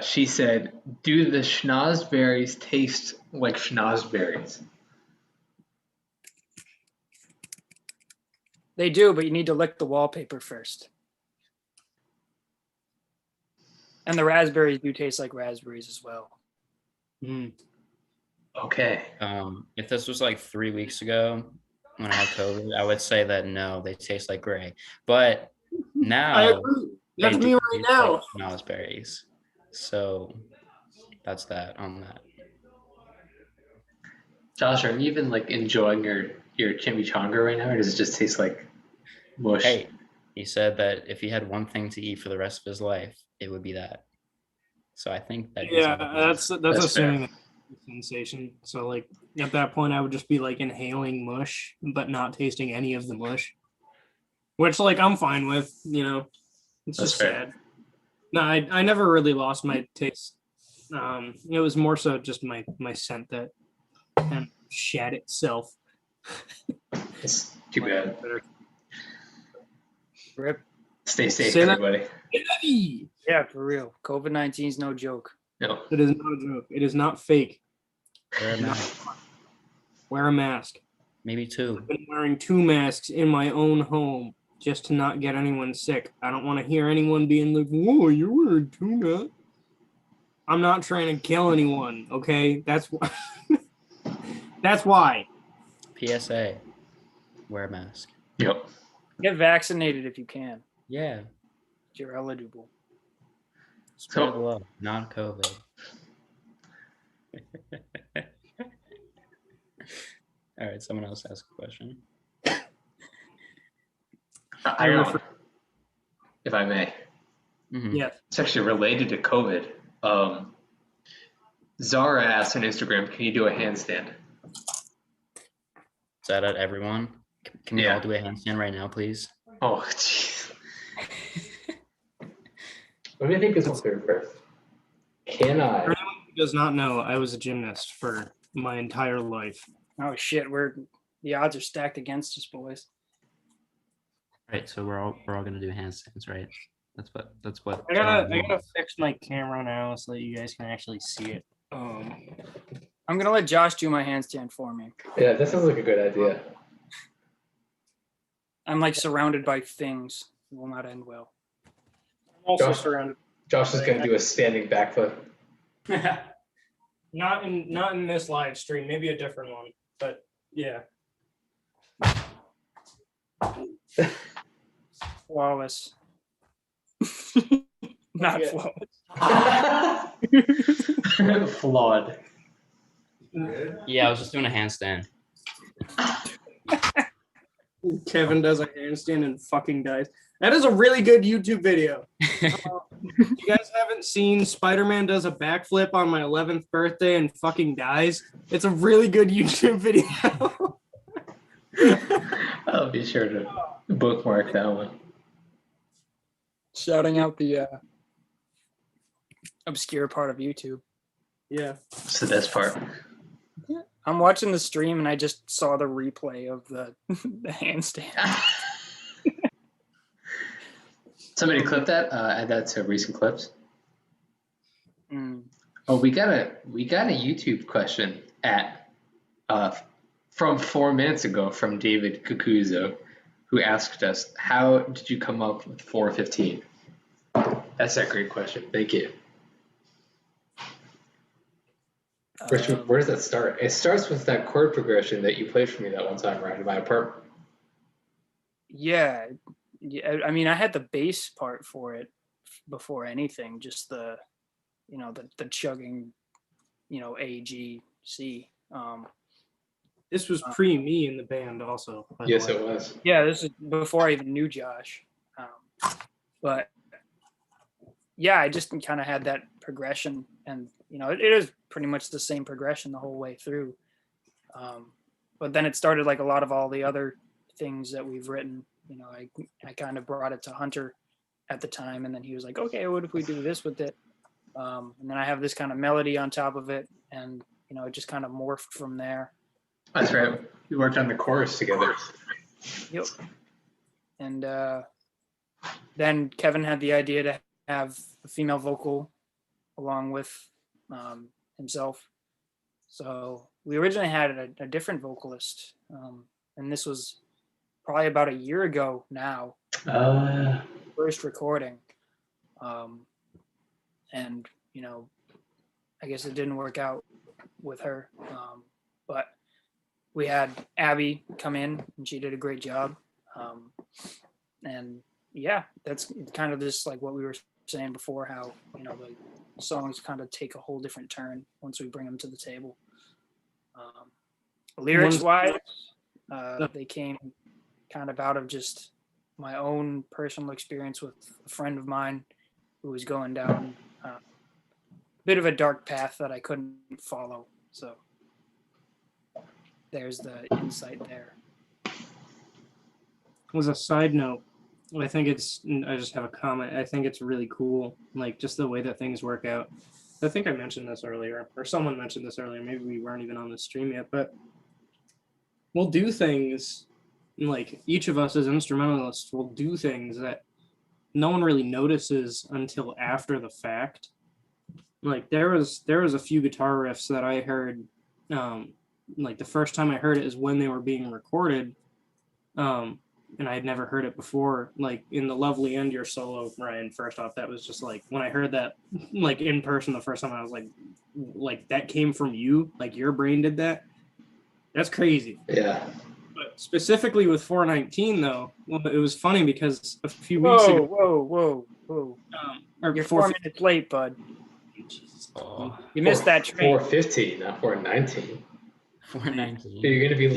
She said, do the schnozberries taste like schnozberries? They do, but you need to lick the wallpaper first. And the raspberries do taste like raspberries as well. Mm. Okay. If this was like 3 weeks ago when I had COVID, I would say that no, they taste like gray. But now I agree. That's they me do right taste now. like schnozberries. So that's that on that. Josh, are you even like enjoying your chimichanga right now, or does it just taste like mush? Hey, he said that if he had one thing to eat for the rest of his life, it would be that. So I think that he's Yeah, that's assuming fair. that's a sensation. So like at that point, I would just be like inhaling mush, but not tasting any of the mush. Which like I'm fine with. It's That's just fair. sad. No, I never really lost my taste. It was more so just my scent that kind of shed itself. It's too bad. Rip. Stay safe, Say that- everybody. Yeah, for real. COVID-19 is no joke. No. It is not a joke. It is not fake. Wear a mask. Wear a mask. Maybe 2. I've been wearing 2 masks in my own home just to not get anyone sick. I don't want to hear anyone being like, "Whoa, you're wearing 2 masks." I'm not trying to kill anyone, okay? That's why. That's why. PSA. Wear a mask. Yep. Get vaccinated if you can. Yeah. If you're eligible. Spread the love, not COVID. All right, someone else ask a question. I don't know, if I may. Mhm. Yeah. It's actually related to COVID. Zara asked on Instagram, can you do a handstand? Is that at everyone? Can we Yeah. all do a handstand right now, please? Oh, jeez. Let me think this one through first. Can I? For anyone who does not know, I was a gymnast for my entire life. Oh shit, the odds are stacked against us, boys. Right, so we're all gonna do handstands, right? That's what. I gotta fix my camera now so that you guys can actually see it. I'm gonna let Josh do my handstand for me. Yeah, that sounds like a good idea. I'm like surrounded by things. It will not end well. I'm also Josh. surrounded. Josh is going to do a standing backflip. Not in this live stream, maybe a different one, but yeah. Flawless. Not Yeah. flawless. Flawed. Yeah, I was just doing a handstand. Kevin does a handstand and fucking dies. That is a really good YouTube video. You guys haven't seen Spider-Man does a backflip on my 11th birthday and fucking dies? It's a really good YouTube video. I'll be sure to bookmark that one. Shouting out the obscure part of YouTube. Yeah. It's the best part. I'm watching the stream and I just saw the replay of the handstand. Somebody clip that. Add that to recent clips. Mm. Oh, we got a YouTube question from 4 minutes ago from David Kukuzo, who asked us, "How did you come up with 415?" That's a great question. Thank you. Richard, where does that start? It starts with that chord progression that you played for me that one time, right, in my apartment. Yeah, I mean, I had the bass part for it before anything, just the chugging, A, G, C. This was pre me in the band also. Yes, it was. Yeah, this is before I even knew Josh. But yeah, I just kind of had that progression, and it is pretty much the same progression the whole way through. But then it started like a lot of all the other things that we've written. I kind of brought it to Hunter at the time, and then he was like, "Okay, what if we do this with it?" And then I have this kind of melody on top of it, and it just kind of morphed from there. That's right. We worked on the chorus together. Yep. And then Kevin had the idea to have a female vocal along with himself. So we originally had a different vocalist, and this was probably about a year ago now. First recording. And, I guess it didn't work out with her. But we had Abby come in, and she did a great job. And yeah, that's kind of just like what we were saying before, how, the songs kind of take a whole different turn once we bring them to the table. Lyrics wise, they came kind of out of just my own personal experience with a friend of mine who was going down a bit of a dark path that I couldn't follow. So there's the insight there. As a side note, I just have a comment. I think it's really cool, like just the way that things work out. I think I mentioned this earlier, or someone mentioned this earlier. Maybe we weren't even on the stream yet, but we'll do things, like each of us as instrumentalists will do things that no one really notices until after the fact. Like there was a few guitar riffs that I heard, like the first time I heard it is when they were being recorded, and I had never heard it before. Like in the Lovely End Your solo, Ryan, first off, that was just like, when I heard that like in person the first time, I was like that came from you, like your brain did that. That's crazy. Yeah. But specifically with 419 though, well, it was funny because a few weeks ago. Whoa. You're 4 minutes late, bud. You missed that train. 415, not 419. 419. You're going to be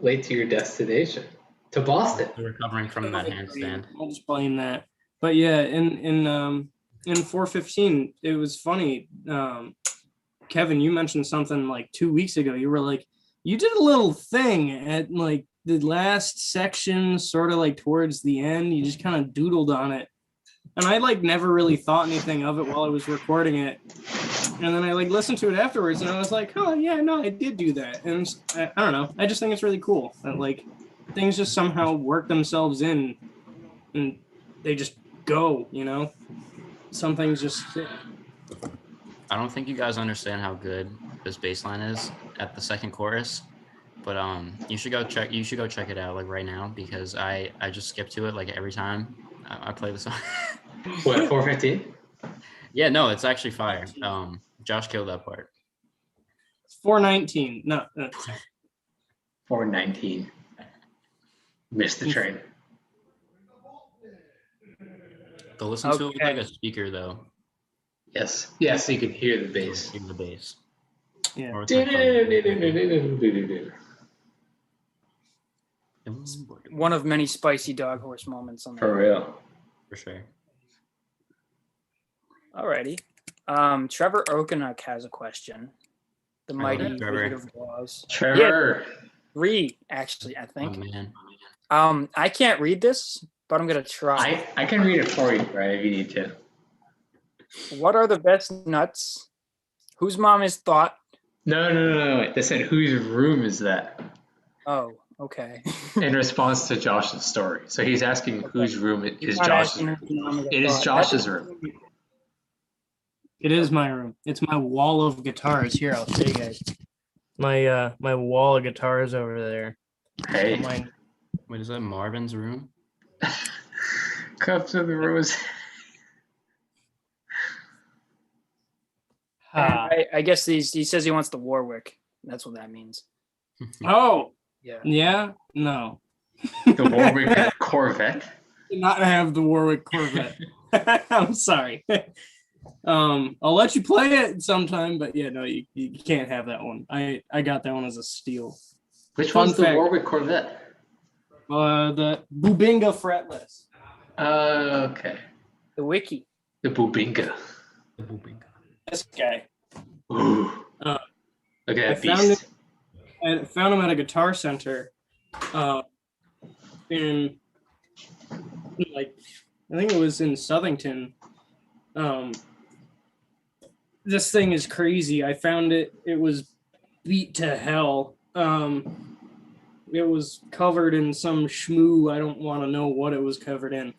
late to your destination, to Boston. Recovering from that handstand. I'll just blame that. But yeah, in 415, it was funny. Kevin, you mentioned something like 2 weeks ago. You were like, you did a little thing at like the last section, sort of like towards the end. You just kind of doodled on it. And I like never really thought anything of it while I was recording it. And then I like listened to it afterwards and I was like, oh yeah, no, I did do that. And I don't know. I just think it's really cool that like things just somehow work themselves in and they just go, some things just fit. I don't think you guys understand how good this bass line is at the second chorus, but you should go check it out like right now, because I just skip to it like every time I play the song. What, 415? Yeah, no, it's actually fire. Josh killed that part. 419. No. 419. Missed the train. Go listen to it with like a speaker though. Yes. Yeah, so you can hear the bass. Hear the bass. Yeah. It's one of many spicy dog horse moments on For there. real. For sure. Alrighty. Trevor Okenek has a question. The mighty Trevor. Wizard of Oz. Trevor. 3, actually, I Oh think. man. I can't read this, but I'm gonna try. I can read it for you, right, if you need to. What are the best nuts? Whose mom is thought? No. They said, whose room is that? Oh, okay. In response to Josh's story. So he's asking whose room it is Not Josh's asking room. whose mom is It is thought. Josh's room. It is my room. It's my wall of guitars. Here, I'll show you guys. My wall of guitars over there. Hey, Wait, is that Marvin's room? cups of the rose. I guess he says he wants the Warwick. That's what that means. Oh, Yeah. yeah? No. The Warwick Corvette. Did not have the Warwick Corvette. I'm sorry. I'll let you play it sometime, but yeah, no, you can't have that one. I got that one as a steal. Which Fun one's the fact. Warwick Corvette? The Bubinga fretless. Okay. The wiki. The Bubinga. This guy. Ooh. Look at that beast. I found him at a guitar center. In like, I think it was in Southington. This thing is crazy. I found it. It was beat to hell. It was covered in some schmoo. I don't want to know what it was covered in.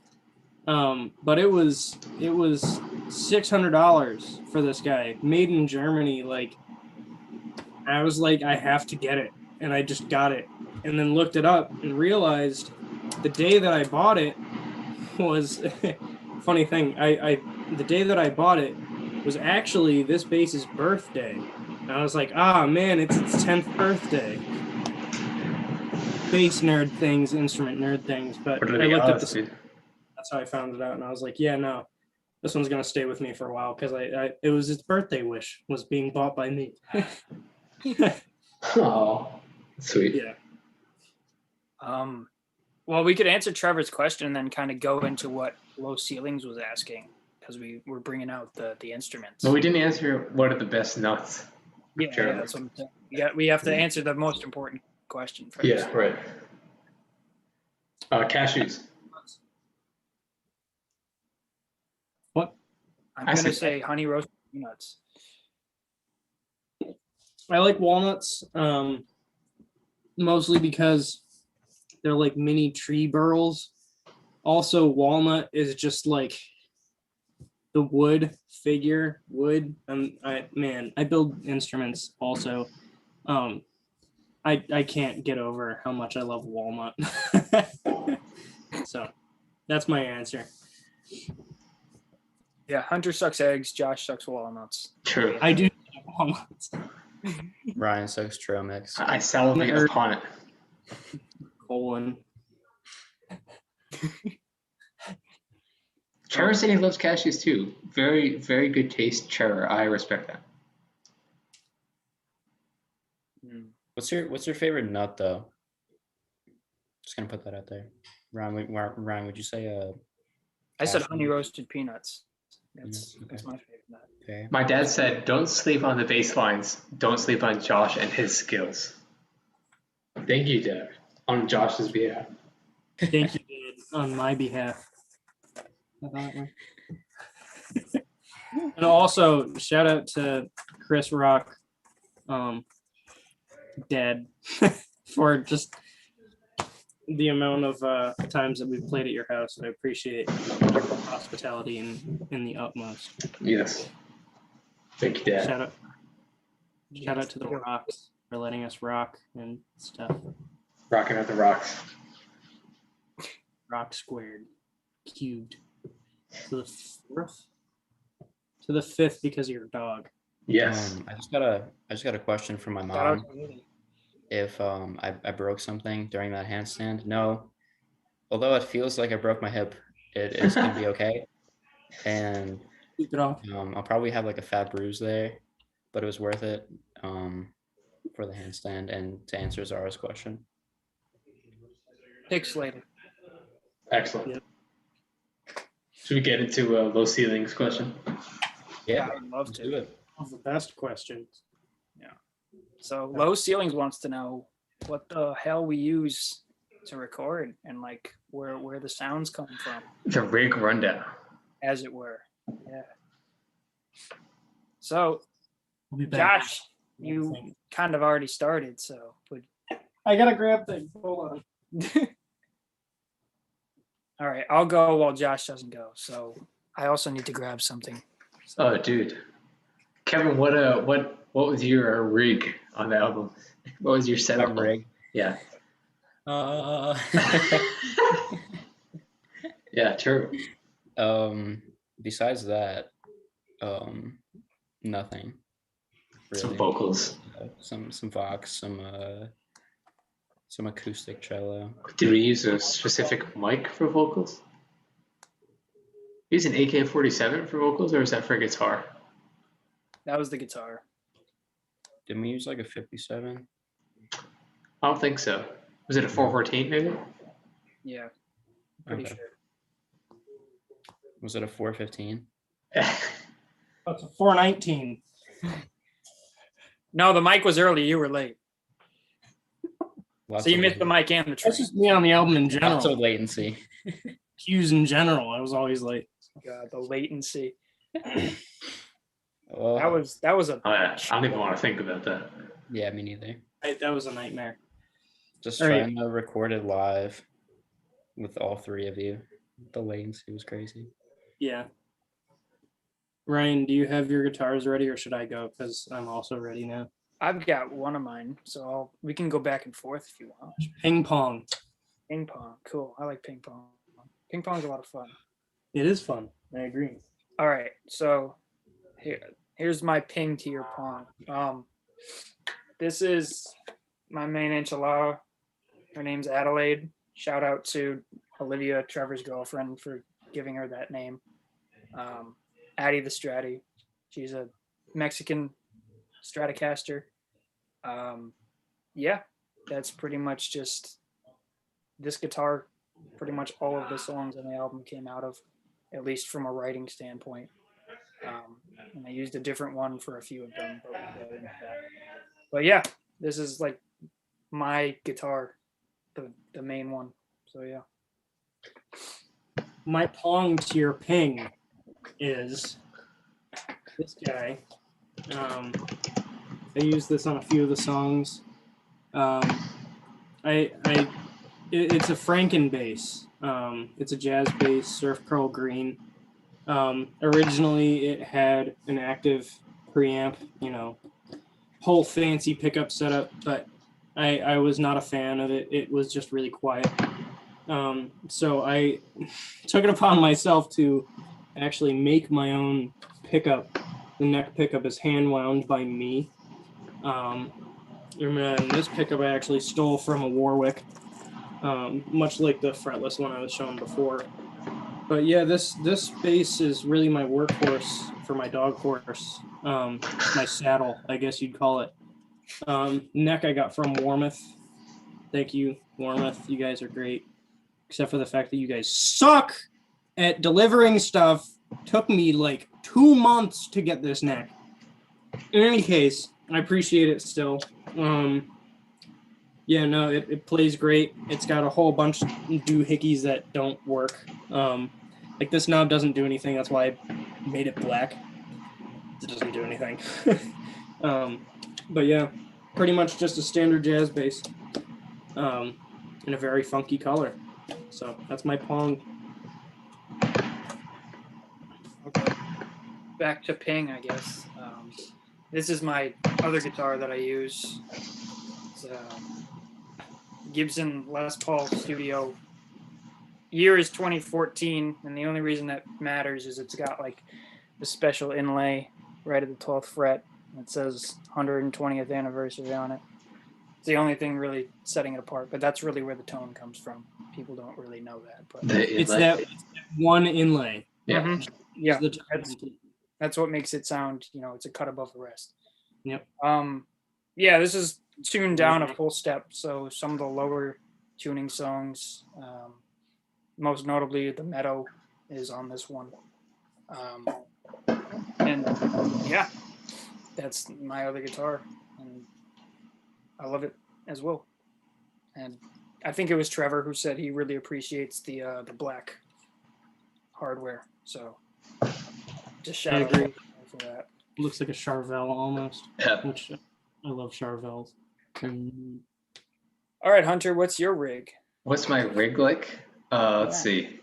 But it was $600 for this guy, made in Germany. Like, I was like, I have to get it, and I just got it, and then looked it up and realized the day that I bought it was funny thing. The day that I bought it was actually this bass's birthday. And I was like, man, it's its 10th birthday. Bass nerd things, instrument nerd things, but What are I the looked up odds, the dude? That's how I found it out, and I was like, yeah, no, this one's gonna stay with me for a while because it was its birthday wish was being bought by me. Oh, sweet. Yeah. Well, we could answer Trevor's question and then kind of go into what Low Ceilings was asking because we were bringing out the instruments. But we didn't answer what are the best nuts. Yeah, that's what I'm saying. We have to answer the most important question first. Yeah, right. Cashews. What? I'm I going to see. say honey roasted peanuts. I like walnuts, mostly because they're like mini tree burls. Also, walnut is just like the wood figure. Wood. I build instruments also. I can't get over how much I love walnut. So that's my answer. Yeah, Hunter sucks eggs. Josh sucks walnuts. True. I do like walnuts. Ryan sucks trail mix. I salivate upon it. Colon. Trevor said he loves cashews too. Very, very good taste, Trevor. I respect that. What's your favorite nut though? Just gonna put that out there. Ryan, would you say I said cashew? honey roasted peanuts. Okay. That's my favorite nut. Okay. My dad said, don't sleep on the bass lines. Don't sleep on Josh and his skills. Thank you, Dad. On Josh's behalf. Thank you, Dad, on my behalf. And also, shout out to Chris Rock, Dad, for just the amount of times that we've played at your house. I appreciate your hospitality in the utmost. Yes. Thank you, Dad. Shout out to the Rocks for letting us rock and stuff. Rocking at the rocks. Rock squared, cubed. To the fourth? To the fifth because of your dog. Yes. I just got a question from my Shout out mom. to me. If I broke something during that handstand, no. Although it feels like I broke my hip, it is gonna be okay. And Keep it off. I'll probably have like a fat bruise there, but it was worth it for the handstand and to answer Zara's question. Pixelated. Excellent. Yep. Should we get into a low ceilings question? Yeah, I'd love let's to. do it. One of the best questions. So Low Ceilings wants to know what the hell we use to record and like where the sounds come from, The rig rundown. as it were. Yeah. So We'll be back. Josh, you kind of already started, so but I gotta grab things. Hold on. all right, I'll go while Josh doesn't go. So I also need to grab something. So, Oh, dude. Kevin, what was your rig on the album? What was your setup? rig? Yeah. Uh, Yeah, true. besides that, nothing. Really. Some vocals. Some Vox, some acoustic cello. Did we use a specific mic for vocals? Use an AK-47 for vocals, or is that for guitar? that was the guitar. Didn't we use like a 57? I don't think so. Was it a 414 maybe? Yeah, pretty Okay. sure. Was it a 415? Oh, it's a 419. No, the mic was early. You were late. Lots So you of missed the mic and the train. That's just me on the album in general. Lots of latency. Cues in general. I was always late. God, the latency. Oh, That was a Oh, yeah. I don't even want to think about that. yeah, me neither. That was a nightmare. Just All right. trying to record it live with all three of you. The latency was crazy. Yeah. Ryan, do you have your guitars ready, or should I go? Because I'm also ready now. I've got one of mine, so we can go back and forth if you want. Ping pong. Ping pong, cool. I like ping pong. Ping pong's a lot of fun. It is fun. I agree. All right, so here's my ping to your pong. This is my main enchilada. Her name's Adelaide. Shout out to Olivia, Trevor's girlfriend, for giving her that name. Addie the Stratty. She's a Mexican Stratocaster. Yeah, that's pretty much just this guitar. Pretty much all of the songs on the album came out of, at least from a writing standpoint. And I used a different one for a few of them. But yeah, this is like my guitar, the main one. So yeah. My pong to your ping is this guy. I use this on a few of the songs. It's a Franken bass. It's a jazz bass, surf curl green. Originally, it had an active preamp, whole fancy pickup setup, but I was not a fan of it. It was just really quiet. So I took it upon myself to actually make my own pickup. The neck pickup is hand wound by me. And this pickup I actually stole from a Warwick, much like the fretless one I was showing before. But yeah, this bass is really my workhorse for my dog course. My saddle, I guess you'd call it. Neck I got from Warmouth. Thank you, Warmouth. You guys are great. Except for the fact that you guys suck at delivering stuff. Took me like 2 months to get this neck. In any case, I appreciate it still. Yeah, no, it plays great. It's got a whole bunch of doohickeys that don't work. Like this knob doesn't do anything. That's why I made it black. It doesn't do anything. But yeah, pretty much just a standard jazz bass in a very funky color. So that's my pong. Okay. Back to ping, I guess. This is my other guitar that I use. It's a Gibson Les Paul Studio. Year is 2014, and the only reason that matters is it's got like the special inlay right at the 12th fret. It says 120th anniversary on it. It's the only thing really setting it apart, but that's really where the tone comes from. People don't really know that, but It's that one inlay. Yeah. Mhm. Yeah, The tone. that's what makes it sound, it's a cut above the rest. Yep. Yeah, this is tuned down a full step, so some of the lower tuning songs. Most notably, the Meadow is on this one. And yeah, that's my other guitar, and I love it as well. And I think it was Trevor who said he really appreciates the black hardware. So just shout out for that. Looks like a Charvel almost. Yeah. Which I love Charvels. All right, Hunter, what's your rig? What's my rig like? Let's see.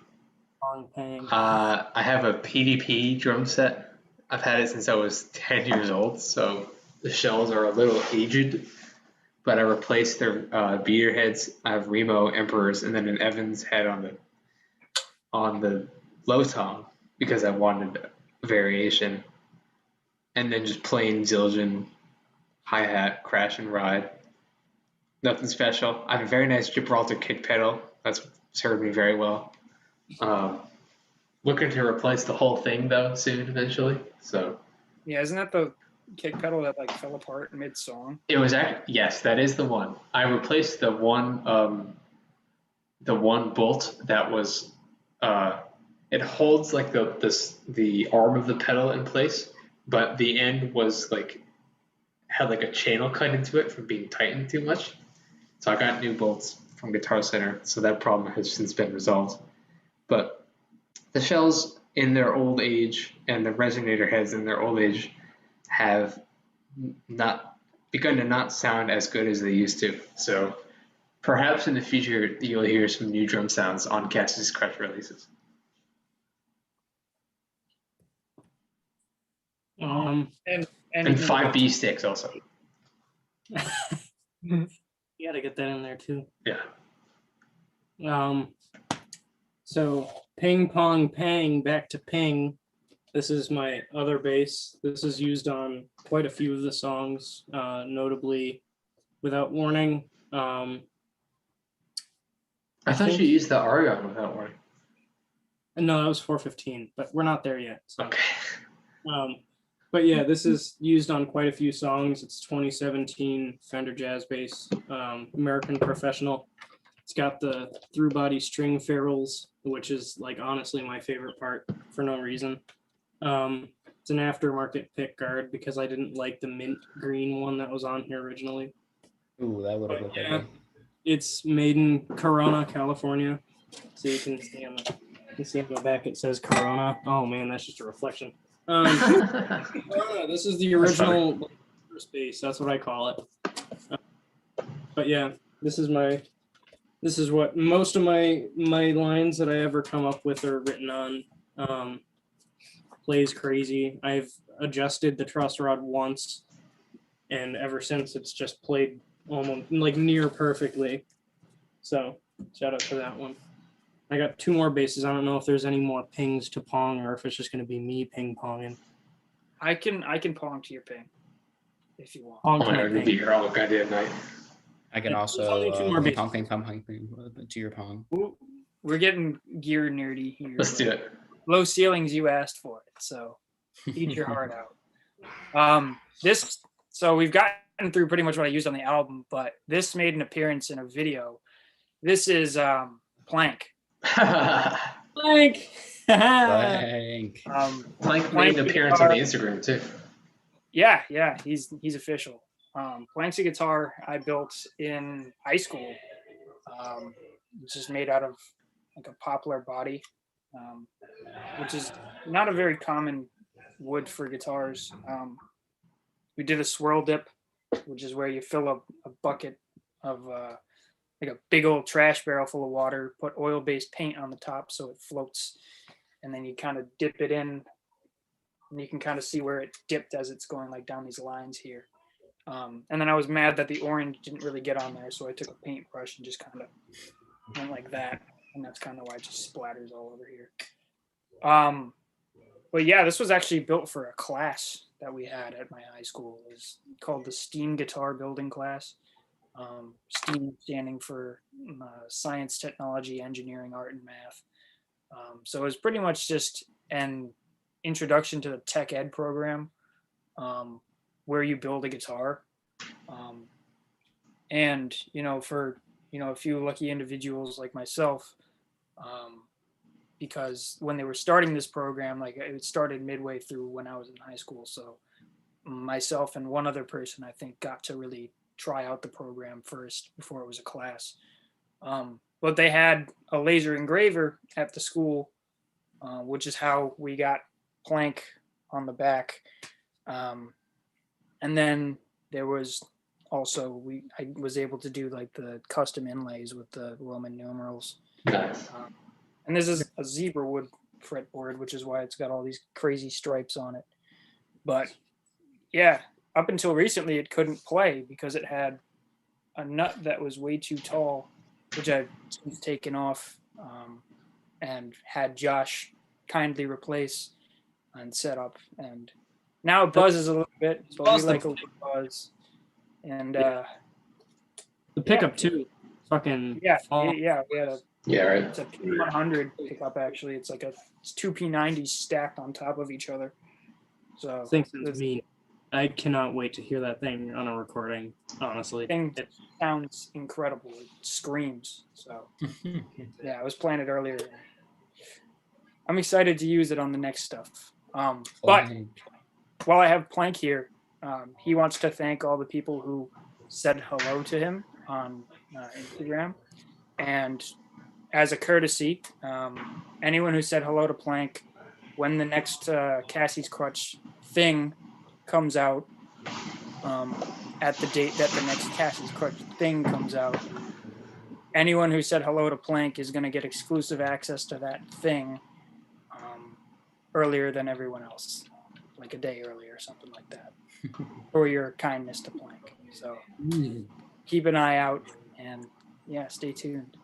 Pong Pang. I have a PDP drum set. I've had it since I was 10 years old, so the shells are a little aged, but I replaced their beater heads. I have Remo Emperors and then an Evans head on the low tom because I wanted a variation, and then just plain Zildjian hi-hat, crash and ride. Nothing special. I have a very nice Gibraltar kick pedal. That's served me very well. Looking to replace the whole thing though soon eventually. So Yeah, isn't that the kick pedal that like fell apart mid-song? it was actually, yes, that is the one. I replaced the one bolt that was it holds like the arm of the pedal in place, but the end was like had like a channel cut into it from being tightened too much. So I got new bolts from Guitar Center, so that problem has since been resolved. But the shells in their old age and the resonator heads in their old age have not begun to not sound as good as they used to. So perhaps in the future you'll hear some new drum sounds on Cassie's Crutch releases. And And 5B sticks also. You gotta get that in there too. Yeah. So Ping Pong Pang, back to Ping. This is my other bass. This is used on quite a few of the songs, notably Without Warning. I thought you used the Argon without warning. No, that was 415, but we're not there yet. So. Okay. But yeah, this is used on quite a few songs. It's 2017 Fender Jazz Bass, American Professional. It's got the through body string ferrules, which is like honestly my favorite part for no reason. It's an aftermarket pick guard because I didn't like the mint green one that was on here originally. Ooh, that would have looked Yeah, okay. it's made in Corona, California. So you can see on the back it says Corona. Oh man, that's just a reflection. Corona, this is the original space. That's what I call it. But yeah, this is what most of my lines that I ever come up with are written on. Plays crazy. I've adjusted the truss rod once, and ever since it's just played almost like near perfectly. So shout out to that one. I got two more basses. I don't know if there's any more pings to pong or if it's just going to be me ping ponging. I can pong to your ping if you want. Pong Oh to my my God, we'll ping. be here all goddamn night. I can There's also only two more bases. pong to your pong. We're getting gear nerdy here. Let's do it. Low ceilings, you asked for it, so eat your heart out. So we've gotten through pretty much what I used on the album, but this made an appearance in a video. This is Plank. Plank. Blank. Plank made an appearance on the Instagram too. Yeah, he's official. Plank's a guitar I built in high school. It's just made out of like a poplar body, which is not a very common wood for guitars. We did a swirl dip, which is where you fill up a bucket of like a big old trash barrel full of water, put oil-based paint on the top so it floats, and then you kind of dip it in, and you can kind of see where it dipped as it's going like down these lines here. And then I was mad that the orange didn't really get on there, so I took a paintbrush and just kind of went like that, and that's kind of why it just splatters all over here. But yeah, this was actually built for a class that we had at my high school. It was called the STEAM Guitar Building class. STEAM standing for Science, Technology, Engineering, Art, and Math. So it was pretty much just an introduction to the tech ed program, where you build a guitar. And, for, a few lucky individuals like myself, because when they were starting this program, like it started midway through when I was in high school. So myself and one other person, I think, got to really try out the program first before it was a class. But they had a laser engraver at the school, which is how we got Plank on the back. And then there was also, I was able to do like the custom inlays with the Roman numerals. Nice. And this is a zebra wood fretboard, which is why it's got all these crazy stripes on it. But yeah, up until recently, it couldn't play because it had a nut that was way too tall, which I've since taken off, and had Josh kindly replace and set up. And now it buzzes a little bit, but we like a little buzz. And the pickup too, fucking yeah, fall. yeah, we had right. it's a P100 pickup actually. It's two P90s stacked on top of each other. So Thanks to me. I cannot wait to hear that thing on a recording, honestly. Thing sounds incredible. It screams. So yeah, I was playing it earlier. I'm excited to use it on the next stuff. But while I have Plank here, he wants to thank all the people who said hello to him on Instagram. And as a courtesy, anyone who said hello to Plank, when the next Cassie's Crutch thing comes out, at the date that the next Cassie's Crutch thing comes out, anyone who said hello to Plank is going to get exclusive access to that thing earlier than everyone else, like a day earlier or something like that, for your kindness to Plank. So keep an eye out and yeah, stay tuned.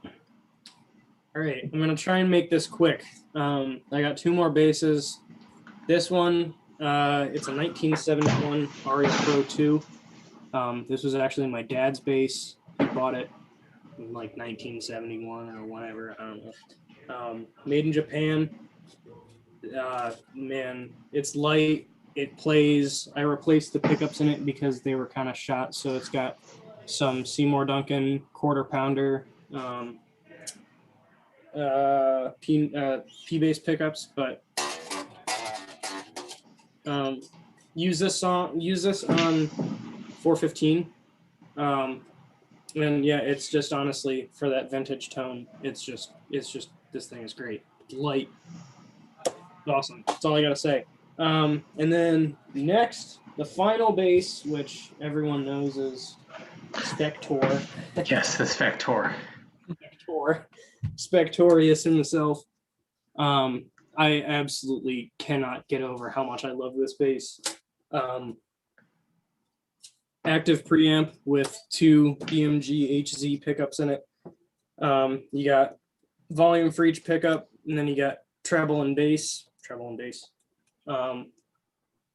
All right, I'm gonna try and make this quick. I got two more basses. This one, it's a 1971 Aria Pro 2. This was actually my dad's bass. He bought it in like 1971 or whatever. I don't know. Made in Japan. Man, it's light. It plays. I replaced the pickups in it because they were kind of shot. So it's got some Seymour Duncan quarter pounder. P-bass pickups, but use this on 415, and yeah, it's just honestly for that vintage tone. It's just this thing is great. Light, awesome. That's all I gotta say. And then next, the final bass, which everyone knows is Spector. Yes, the Spector. Spectorious himself. I absolutely cannot get over how much I love this bass. Active preamp with two BMG HZ pickups in it. You got volume for each pickup, and then you got treble and bass.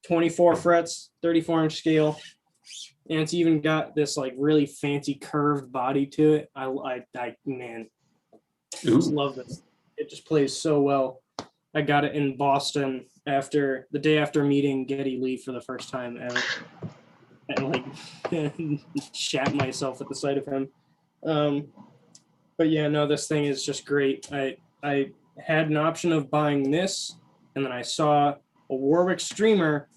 24 frets, 34-inch scale, and it's even got this like really fancy curved body to it. I just love this. It just plays so well. I got it in Boston the day after meeting Geddy Lee for the first time ever, and like shat myself at the sight of him. But yeah, no, this thing is just great. I had an option of buying this, and then I saw a Warwick Streamer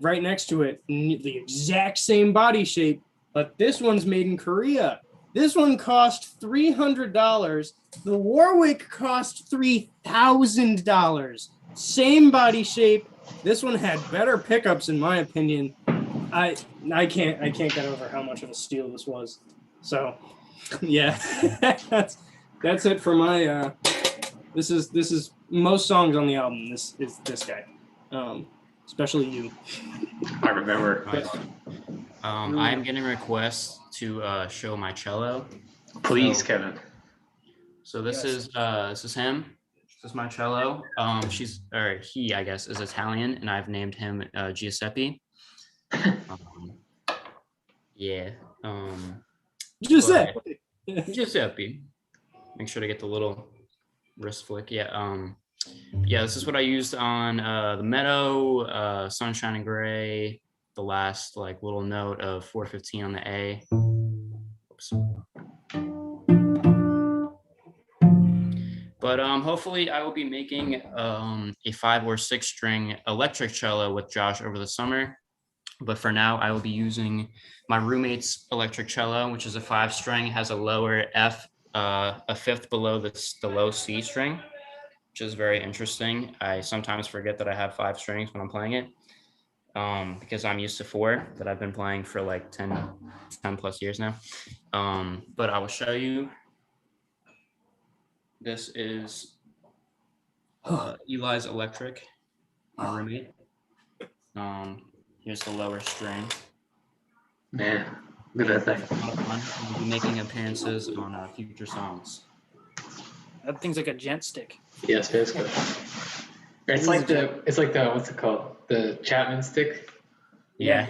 right next to it, the exact same body shape, but this one's made in Korea. This one cost $300. The Warwick cost $3,000. Same body shape. This one had better pickups, in my opinion. I can't get over how much of a steal this was. So, yeah, that's it for my. This is most songs on the album. This is this guy, especially you. I remember. I'm getting requests to show my cello. Please, Kevin. So this is him. This is my cello. He, I guess, is Italian, and I've named him Giuseppe. Yeah. Giuseppe. Giuseppe. Make sure to get the little wrist flick. Yeah. Yeah. This is what I used on the Meadow, Sunshine and Gray. The last like little note of 415 on the A. Oops. But hopefully I will be making a 5 or 6 string electric cello with Josh over the summer. But for now, I will be using my roommate's electric cello, which is a 5 string, has a lower F, a fifth below the low C string, which is very interesting. I sometimes forget that I have 5 strings when I'm playing it, because I'm used to 4 that I've been playing for like 10 plus years now. But I will show you. This is Eli's electric, my roommate. Here's the lower string. Man, look at that A thing. lot of fun. We'll be making appearances on future songs. That thing's like a gent stick. Yes, basically. It's like the what's it called? The Chapman stick. Yeah.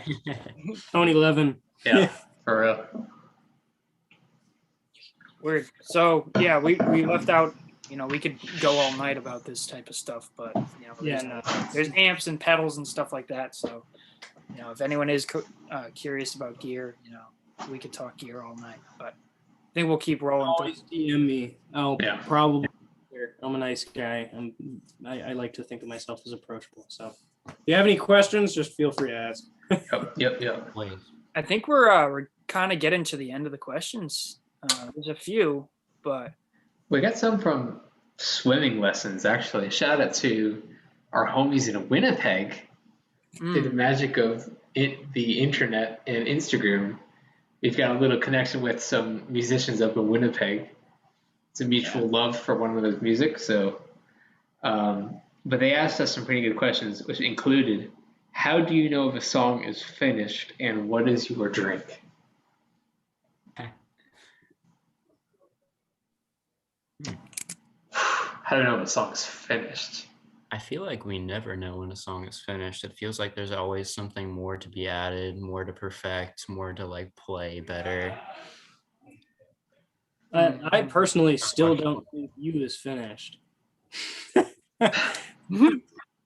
Tony Levin. Yeah, for real. Weird. So yeah, we left out. We could go all night about this type of stuff, but there's amps and pedals and stuff like that. So if anyone is curious about gear, we could talk gear all night. But I think we'll keep rolling. Always DM me. Yeah. Probably. I'm a nice guy. I like to think of myself as approachable. So if you have any questions, just feel free to ask. Yep. Please. I think we're kind of getting to the end of the questions. There's a few, but We got some from swimming lessons, actually. Shout out to our homies in Winnipeg. Through the magic of the internet and Instagram, we've got a little connection with some musicians up in Winnipeg. It's a mutual love for one another's music. So, but they asked us some pretty good questions, which included, how do you know if a song is finished, and what is your drink? How do you know if a song is finished? I feel like we never know when a song is finished. It feels like there's always something more to be added, more to perfect, more to like play better. I personally still don't think you is finished.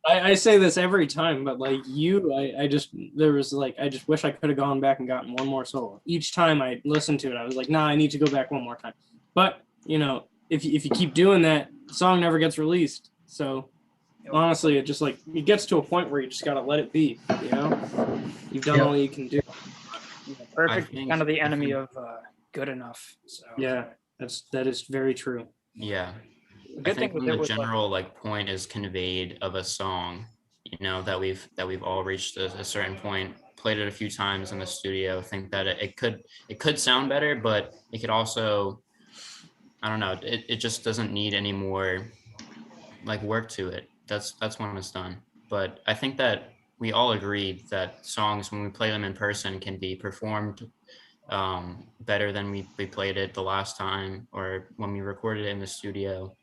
I say this every time, but like you, I just wish I could have gone back and gotten one more solo. Each time I listened to it, I was like, nah, I need to go back one more time. But if you keep doing that, the song never gets released. So honestly, it just it gets to a point where you just gotta let it be. You've done all you can do. Perfect is kind of the enemy of good enough. So yeah, that is very true. Yeah. The I think when the general point is conveyed of a song, that we've all reached a certain point, played it a few times in the studio, think that it could sound better, but it could also, I don't know, it just doesn't need any more work to it. That's when it's done. But I think that we all agreed that songs, when we play them in person, can be performed better than we played it the last time or when we recorded it in the studio.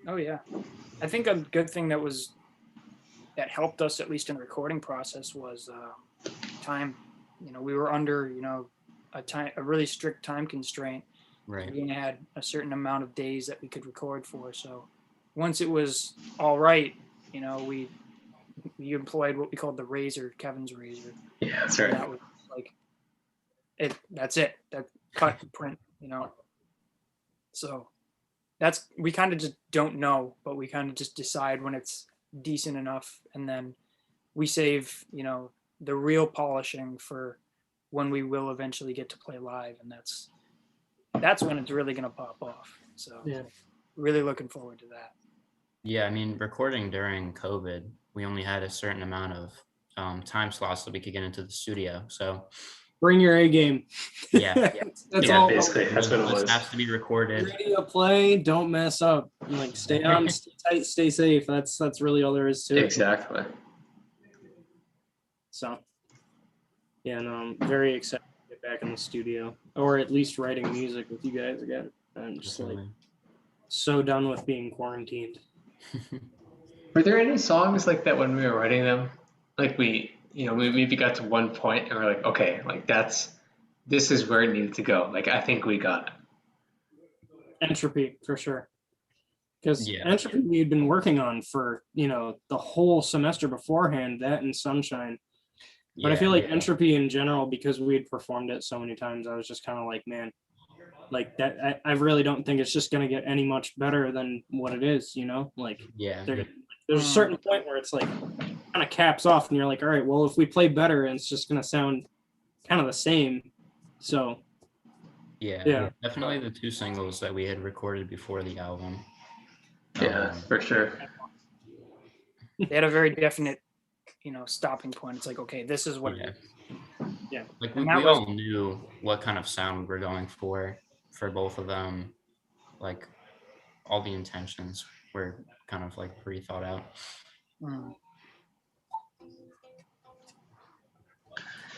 Oh yeah, I think a good thing that helped us, at least in the recording process, was time. We were under a really strict time constraint. Right. We had a certain amount of days that we could record for. So once it was all right, we employed what we called the razor, Kevin's razor. Yeah, that's right. That was that's it. That cut print. So we kind of just don't know, but we kind of just decide when it's decent enough, and then we save the real polishing for when we will eventually get to play live, and that's when it's really going to pop off. So yeah, really looking forward to that. Yeah, I mean, recording during COVID, we only had a certain amount of time slots that we could get into the studio. So bring your A game. Yeah. That's yeah, all. Basically, that's what it was. It has to be recorded. Ready to play, don't mess up. Stay on, stay tight, stay safe. That's really all there is to it. Exactly. So, yeah, no, I'm very excited to get back in the studio, or at least writing music with you guys again. I'm just so done with being quarantined. Were there any songs like that when we were writing them? We maybe got to one point and we're like, okay, this is where it needed to go. I think we got it. Entropy, for sure. Because Entropy we had been working on for, the whole semester beforehand, that and Sunshine. But I feel like Entropy in general, because we had performed it so many times, I was just kind of like, man, like that. I really don't think it's just going to get any much better than what it is, you know? Like, Yeah. there's a certain point where it's like kind of caps off, and you're like, all right, well, if we play better, it's just going to sound kind of the same. So, Yeah, definitely the 2 singles that we had recorded before the album. Yeah, for sure. They had a very definite, stopping point. It's like, okay, this is what. Yeah. Like And we that was- all knew what kind of sound we're going for both of them. Like all the intentions were kind of like pre-thought out.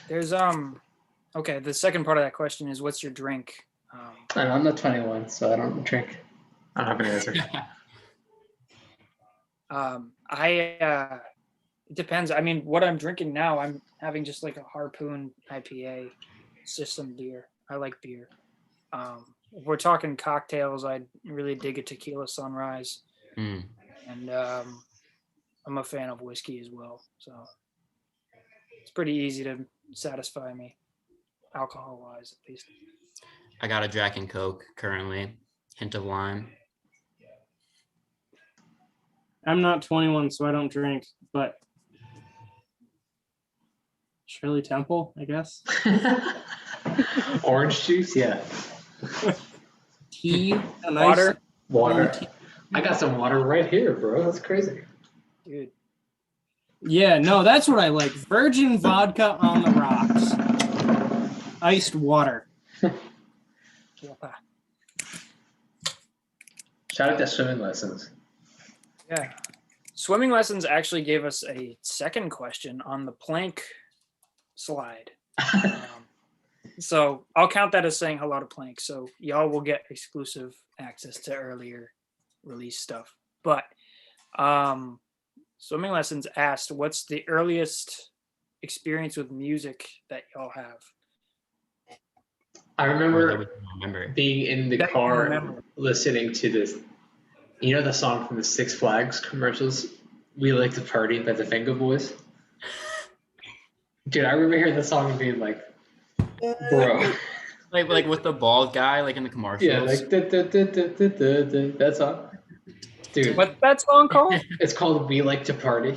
There's okay, the second part of that question is, what's your drink? And I'm not 21, so I don't drink. I don't have an answer. It depends. I mean, what I'm drinking now, I'm having just like a Harpoon IPA. It's just some beer. I like beer. If we're talking cocktails, I really dig a tequila sunrise. And I'm a fan of whiskey as well. So it's pretty easy to satisfy me, alcohol-wise at least. I got a Jack and Coke currently, hint of lime. I'm not 21, so I don't drink, but Shirley Temple, I guess. Orange juice, yeah. Tea, a nice Water. Water. tea. I got some water right here, bro. That's crazy. Dude. Yeah, no, that's what I like. Virgin vodka on the rocks. Iced water. Shout out to swimming lessons. Yeah. Swimming lessons actually gave us a second question on the plank slide. So I'll count that as saying hello to Plank. So y'all will get exclusive access to earlier release stuff. But Swimming Lessons asked, what's the earliest experience with music that y'all have? I remember being in the car listening to this, the song from the Six Flags commercials, We Like to Party by the Venga Boys. Dude, I remember hearing the song and being like, bro. Like with the bald guy, like in the commercials. Yeah, like that song. Dude. What's that song called? It's called We Like to Party.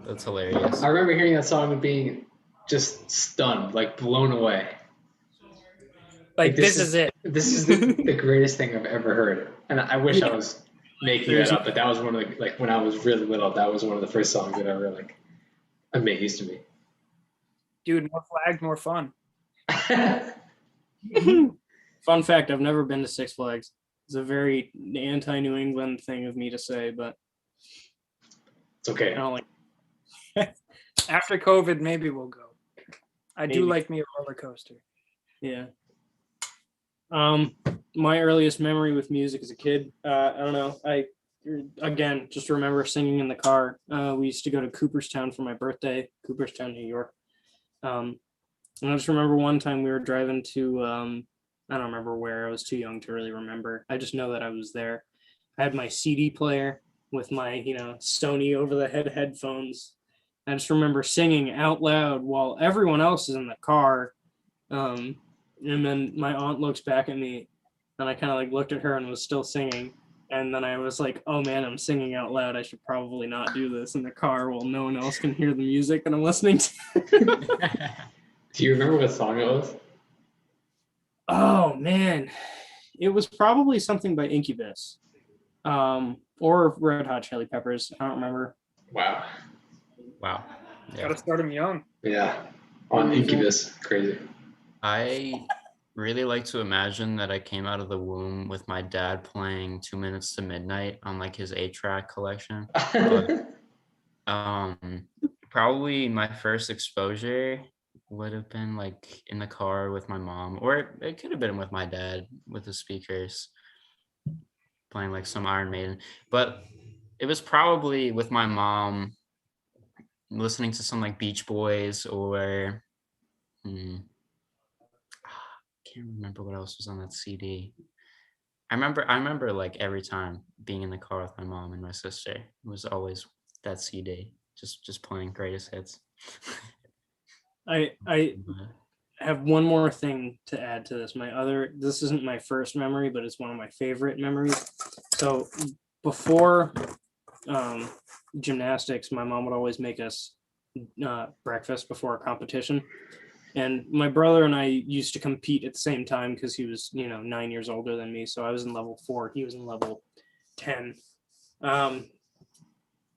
That's hilarious. I remember hearing that song and being just stunned, like blown away. Like this is it. This is the greatest thing I've ever heard. And I wish I was making that up, but that was one of the, like when I was really little, that was one of the first songs that ever like amazed me. Dude, more flags, more fun. Fun fact, I've never been to Six Flags. It's a very anti-New England thing of me to say, but it's okay. I don't like. After COVID, maybe we'll go. I do like me a roller coaster. Yeah. My earliest memory with music as a kid, I don't know. I again just remember singing in the car. We used to go to Cooperstown for my birthday, Cooperstown, New York. And I just remember one time we were driving to I don't remember where. I was too young to really remember. I just know that I was there. I had my CD player with my, Sony over-the-head headphones. I just remember singing out loud while everyone else is in the car. And then my aunt looks back at me, and I kind of like looked at her and was still singing. And then I was like, oh man, I'm singing out loud. I should probably not do this in the car while no one else can hear the music that I'm listening to. Do you remember what song it was? Oh man, it was probably something by Incubus, or Red Hot Chili Peppers. I don't remember. Wow. Yeah. Gotta start him young. Yeah, on Incubus, crazy. I really like to imagine that I came out of the womb with my dad playing 2 Minutes to Midnight on like his 8-track collection. But, probably my first exposure would have been like in the car with my mom, or it could have been with my dad with the speakers playing like some Iron Maiden, but it was probably with my mom listening to some like Beach Boys or I can't remember what else was on that CD. I remember like every time being in the car with my mom and my sister, it was always that CD just playing greatest hits. I have one more thing to add to this. This isn't my first memory, but it's one of my favorite memories. So before gymnastics, my mom would always make us breakfast before a competition. And my brother and I used to compete at the same time because he was, 9 years older than me. So I was in level 4, he was in level 10. I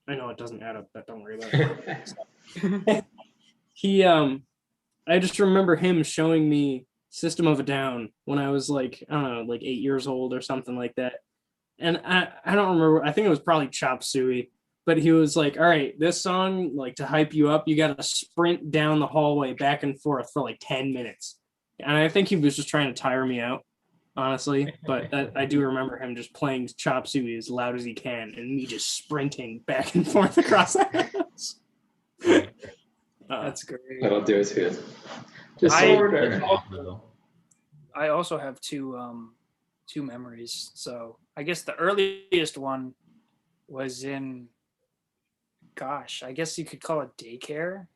know it doesn't add up, but don't worry about it. I just remember him showing me System of a Down when I was like, I don't know, like 8 years old or something like that. And I don't remember, I think it was probably Chop Suey, but he was like, all right, this song, like to hype you up, you got to sprint down the hallway back and forth for like 10 minutes. And I think he was just trying to tire me out, honestly. But I do remember him just playing Chop Suey as loud as he can and me just sprinting back and forth across the house. That's great. That'll do it too. I also have two memories. So I guess the earliest one was in, gosh, I guess you could call it daycare,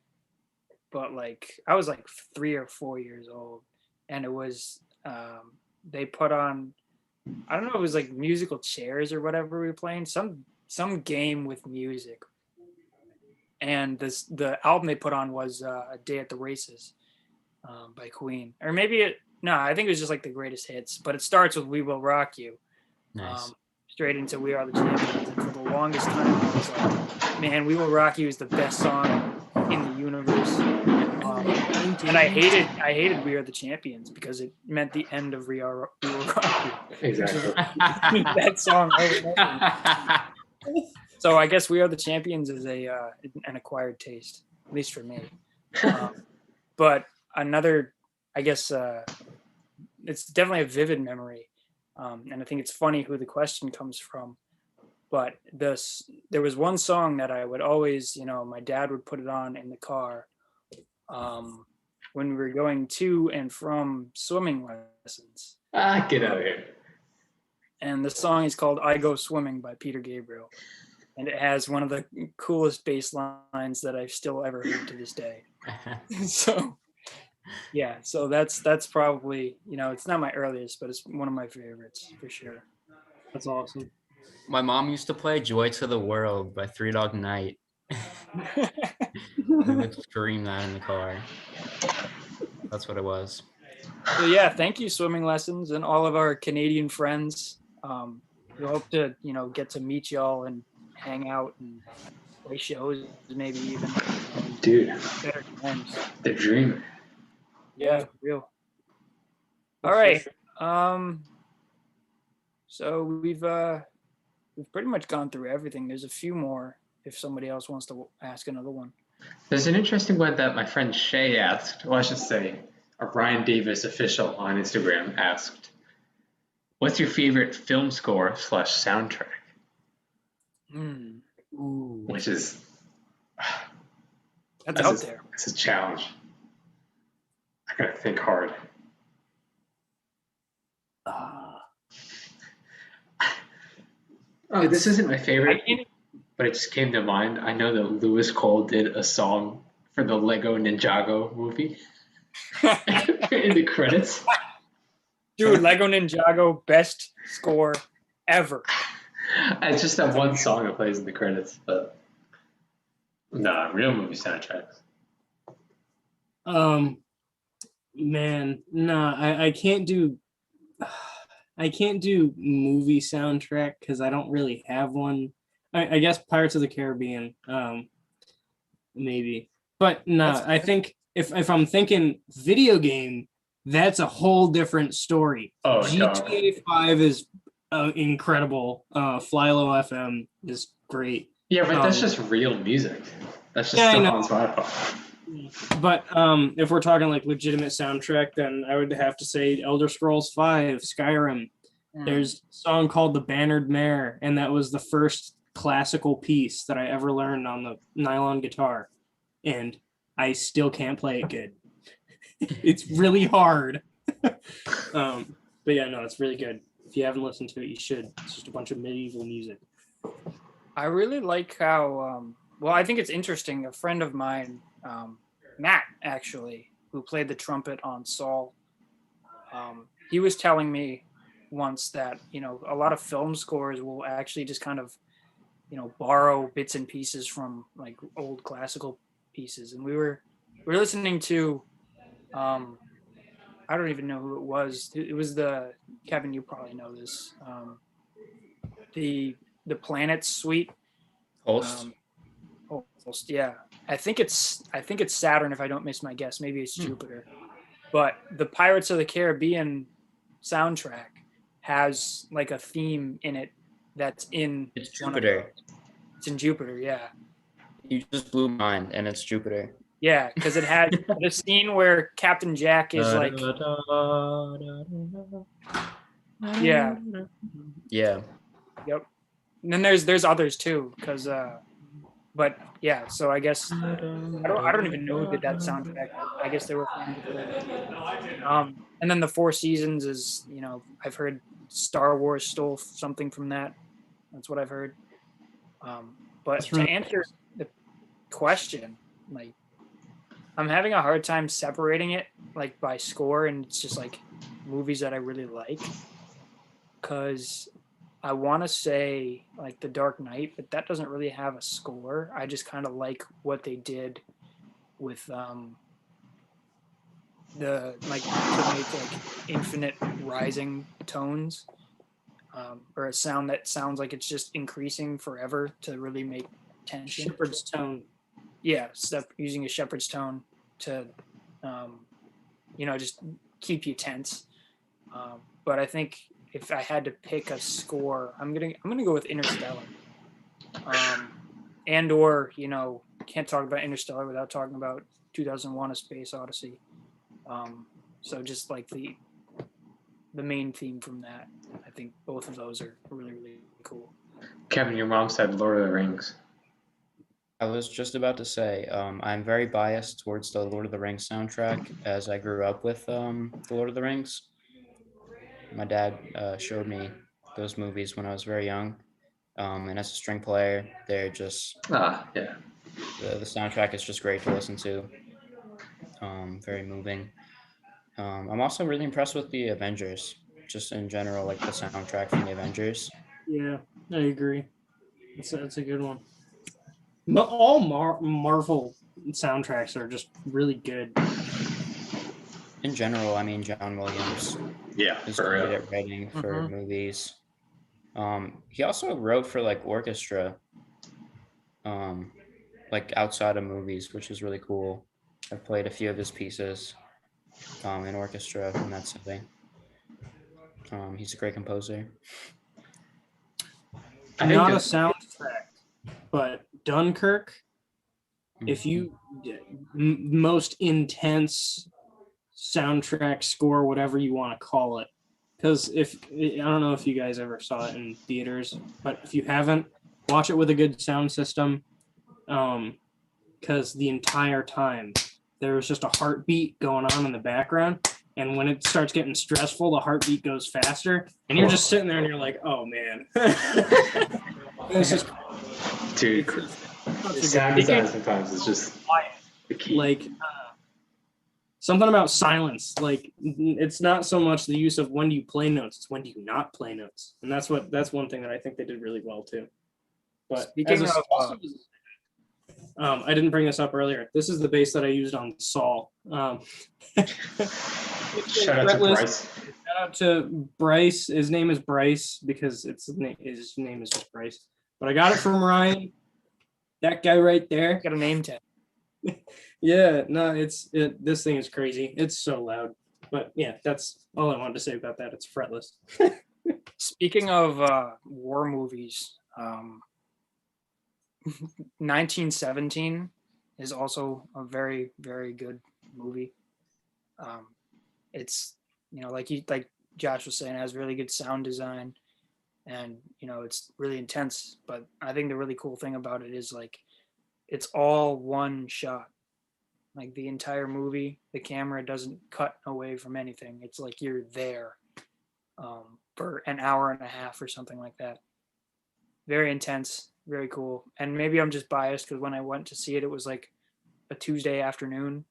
but like I was like 3 or 4 years old, and it was they put on, I don't know, it was like musical chairs or whatever we were playing, some game with music, and the album they put on was A Day at the Races by Queen, or maybe I think it was just like the greatest hits, but it starts with We Will Rock You. Nice. Straight into We Are the Champions. And for the longest time, I was like, man, We Will Rock You is the best song in the universe. And I hated We Are the Champions because it meant the end of We Will Rock You. Exactly. That song. So I guess We Are the Champions is an acquired taste, at least for me. But another, I guess, it's definitely a vivid memory. And I think it's funny who the question comes from. But there was one song that I would always, my dad would put it on in the car when we were going to and from swimming lessons. Get out of here. And the song is called I Go Swimming by Peter Gabriel. And it has one of the coolest bass lines that I've still ever heard to this day. So that's probably, it's not my earliest, but it's one of my favorites for sure. That's awesome. My mom used to play Joy to the World by Three Dog Night. We would scream that in the car. That's what it was. So yeah, thank you, swimming lessons, and all of our Canadian friends. We hope to, get to meet y'all and hang out and play shows, maybe even. Dude, better times. The dream. Yeah, real. All right. So we've pretty much gone through everything. There's a few more if somebody else wants to ask another one. There's an interesting one that my friend Shay asked. Well, I should say, Ryan Davis official on Instagram asked, "What's your favorite film score / soundtrack?" Ooh. Which is that's out there. It's a challenge. I gotta think hard. This isn't my favorite, but it just came to mind. I know that Lewis Cole did a song for the Lego Ninjago movie in the credits. Dude, Lego Ninjago, best score ever. It's just that one song that plays in the credits, but real movie soundtracks. Man, I can't do movie soundtrack because I don't really have one. I guess Pirates of the Caribbean, maybe, but I think if I'm thinking video game, that's a whole different story. Oh, GTA 5 is incredible. Fly Low FM is great. Yeah, but that's just real music. That's just stuff on Spotify. But if we're talking like legitimate soundtrack, then I would have to say Elder Scrolls 5, Skyrim. There's a song called The Bannered Mare, and that was the first classical piece that I ever learned on the nylon guitar. And I still can't play it good. It's really hard. But yeah, no, it's really good. If you haven't listened to it, you should. It's just a bunch of medieval music. I really like how, I think it's interesting. A friend of mine, Matt, actually, who played the trumpet on Saul, he was telling me once that, you know, a lot of film scores will actually just kind of, you know, borrow bits and pieces from like old classical pieces. And we were listening to, I don't even know who it was. It was Kevin, you probably know this. The Planets Suite. Host. Host, yeah. I think it's Saturn if I don't miss my guess. Maybe it's Jupiter. But the Pirates of the Caribbean soundtrack has like a theme in it that's in It's Jupiter. It's in Jupiter, yeah. You just blew mine, and it's Jupiter. Yeah, because it had the scene where Captain Jack is like, yeah, yeah. yep. And then there's others too, because but yeah. So I guess I don't even know who did that soundtrack. I guess they were fans of it. And then the Four Seasons is, you know, I've heard Star Wars stole something from that. That's what I've heard. But to answer the question, like, I'm having a hard time separating it like by score, and it's just like movies that I really like. Because I want to say like The Dark Knight, but that doesn't really have a score. I just kind of like what they did with the like to make like infinite rising tones, or a sound that sounds like it's just increasing forever to really make tension. Shepherd's tone. Yeah, using a shepherd's tone to, you know, just keep you tense. But I think if I had to pick a score, I'm gonna go with Interstellar. And or, you know, can't talk about Interstellar without talking about 2001: A Space Odyssey. So just like the main theme from that, I think both of those are really, really cool. Kevin, your mom said Lord of the Rings. I was just about to say, I'm very biased towards the Lord of the Rings soundtrack, as I grew up with the Lord of the Rings. My dad showed me those movies when I was very young, and as a string player, they're just yeah. The soundtrack is just great to listen to. Very moving. I'm also really impressed with the Avengers, just in general, like the soundtrack from the Avengers. Yeah, I agree. That's a good one. But all Marvel soundtracks are just really good. In general, I mean, John Williams is great at writing for movies. He also wrote for like orchestra, like outside of movies, which is really cool. I've played a few of his pieces in orchestra, and that's something. He's a great composer. Not a soundtrack, but Dunkirk. If you most intense soundtrack score, whatever you want to call it, because I don't know if you guys ever saw it in theaters, but if you haven't, watch it with a good sound system, because the entire time there was just a heartbeat going on in the background, and when it starts getting stressful, the heartbeat goes faster, and you're just sitting there and you're like, oh man. It's just, dude, the sound design sometimes is just the key. Like something about silence. Like it's not so much the use of when do you play notes, it's when do you not play notes, and that's one thing that I think they did really well too. But I didn't bring this up earlier. This is the bass that I used on Saul. Shout out to Bryce. Shout out to Bryce. His name is Bryce because his name is just Bryce. But I got it from Ryan. That guy right there. Got a name tag. Yeah, no, this thing is crazy. It's so loud. But yeah, that's all I wanted to say about that. It's fretless. Speaking of war movies, 1917 is also a very, very good movie. It's, you know, like Josh was saying, it has really good sound design, and you know, it's really intense. But I think the really cool thing about it is like it's all one shot. Like the entire movie, the camera doesn't cut away from anything. It's like you're there for an hour and a half or something like that. Very intense, very cool. And maybe I'm just biased because when I went to see it, it was like a Tuesday afternoon.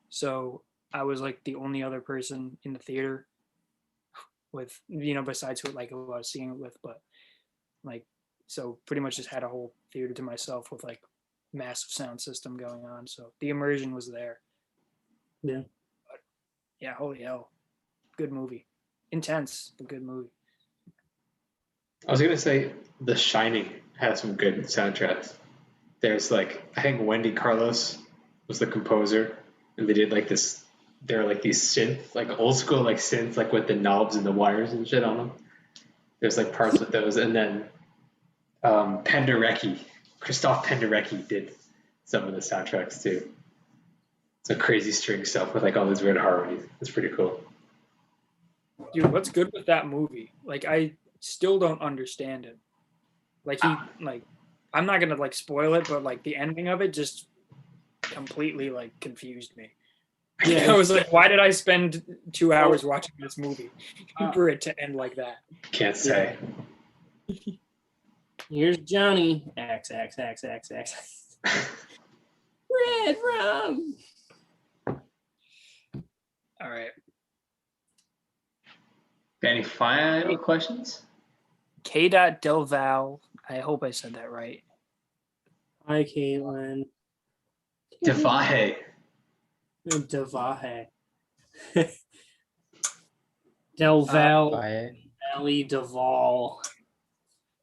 So I was like the only other person in the theater with, besides who like who I was seeing it with, but like, so pretty much just had a whole theater to myself with like massive sound system going on. So the immersion was there. Yeah. But yeah, holy hell. Good movie. Intense, but good movie. I was gonna say The Shining has some good soundtracks. There's like I think Wendy Carlos was the composer, and they did like this. They're like these synth, like old school like synths, like with the knobs and the wires and shit on them. There's like parts with those, and then Christoph Penderecki did some of the soundtracks too. Some crazy string stuff with like all these weird harmonies. It's pretty cool. Dude, what's good with that movie? Like, I still don't understand it. Like, I'm not gonna like spoil it, but like the ending of it just completely like confused me. Yeah, I was like, why did I spend 2 hours watching this movie for it to end like that? Can't say. Here's Johnny. X. Red rum. All right. Any final questions? K. Del Val. I hope I said that right. Hi, Caitlin. Devahe. Devahe. Del Val. Valley Duval.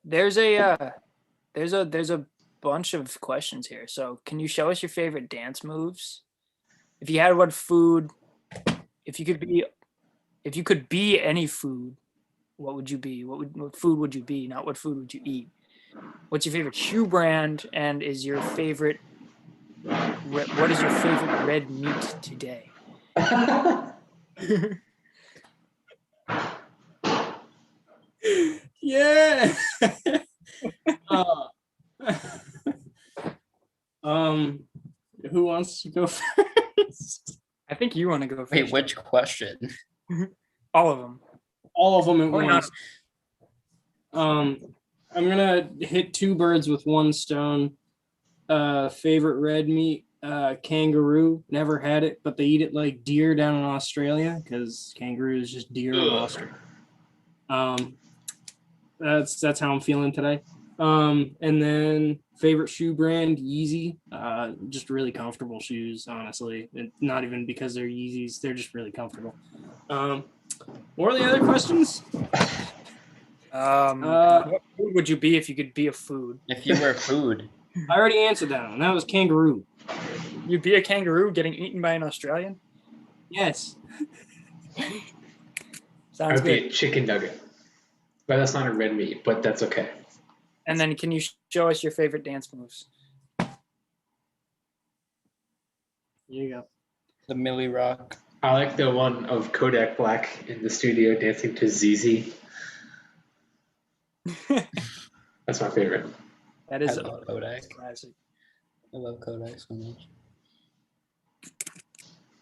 There's a bunch of questions here. So can you show us your favorite dance moves? If you had if you could be any food, what would you be? What food would you be? Not what food would you eat? What's your favorite shoe brand? And what is your favorite red meat today? Yeah. Who wants to go first? I think you want to go first. Wait, which question? All of them. All of them at Or once. I'm gonna hit two birds with one stone. Favorite red meat, kangaroo. Never had it, but they eat it like deer down in Australia because kangaroo is just deer in Australia. That's how I'm feeling today. And then favorite shoe brand, Yeezy. Just really comfortable shoes, honestly. And not even because they're Yeezys, they're just really comfortable. What are the other questions? What food would you be if you could be a food? If you were food. I already answered that one. That was kangaroo. You'd be a kangaroo getting eaten by an Australian? Yes. I would be a chicken nugget. But that's not a red meat, but that's okay. And then can you show us your favorite dance moves? Here you go. The Millie Rock. I like the one of Kodak Black in the studio dancing to ZZ. That's my favorite. That is I love Kodak. classic. I love Kodak so much.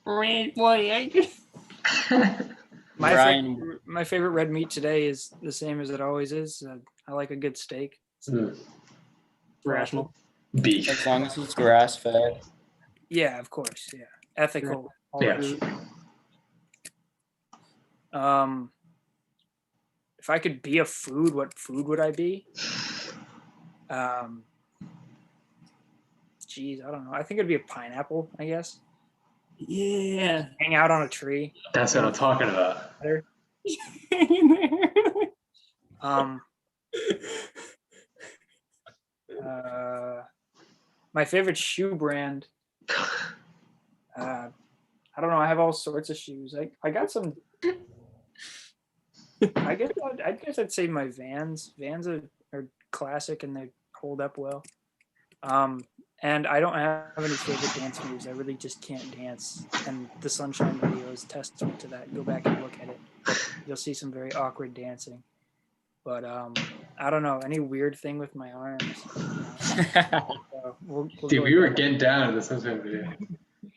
Red boy. My favorite red meat today is the same as it always is. I like a good steak. Rational. Beef. As long as it's grass fed. Yeah, of course. Yeah, ethical. Yeah. If I could be a food, what food would I be? Geez, I don't know. I think it'd be a pineapple, I guess. Yeah. Hang out on a tree. That's what I'm talking about. My favorite shoe brand. I don't know. I have all sorts of shoes. I got some. I guess I'd say my Vans. Vans are classic and they hold up well. And I don't have any favorite dance moves. I really just can't dance. And the Sunshine video is testament to that. Go back and look at it. You'll see some very awkward dancing. But I don't know, any weird thing with my arms. We'll Dude, we were getting down in the Sunshine video.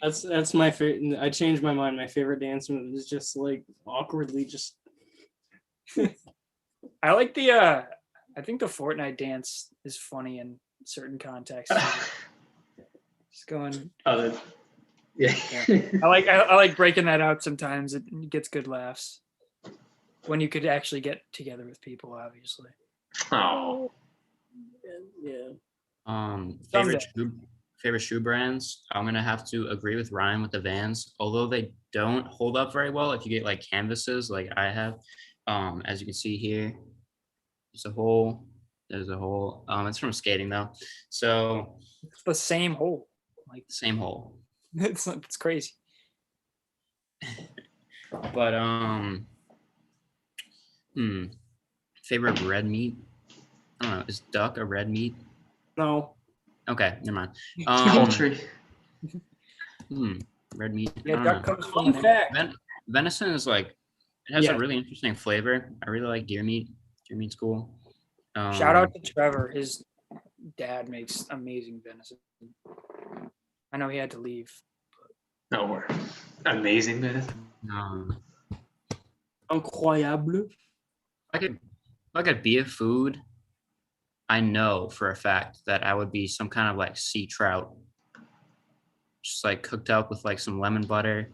That's my favorite. I changed my mind. My favorite dance move is just like awkwardly just. I like I think the Fortnite dance is funny in certain contexts. Just going. Oh, Yeah. I like breaking that out sometimes. It gets good laughs when you could actually get together with people, obviously. Oh. Yeah. Someday. Favorite shoe brands. I'm gonna have to agree with Ryan with the Vans, although they don't hold up very well if you get like canvases like I have. As you can see here, there's a hole. There's a hole. It's from skating though, so It's the same hole. Like same hole. it's crazy. But favorite red meat. I don't know. Is duck a red meat? No. Okay, never mind. Poultry. Red meat. I Yeah, don't duck know. comes from Fun fact. Venison is like it has Yeah. a really interesting flavor. I really like deer meat. Deer meat's cool. Shout out to Trevor. His dad makes amazing venison. I know he had to leave. No, we're amazing, man. Incroyable. If I could be a food, I know for a fact that I would be some kind of like sea trout, just like cooked up with like some lemon butter.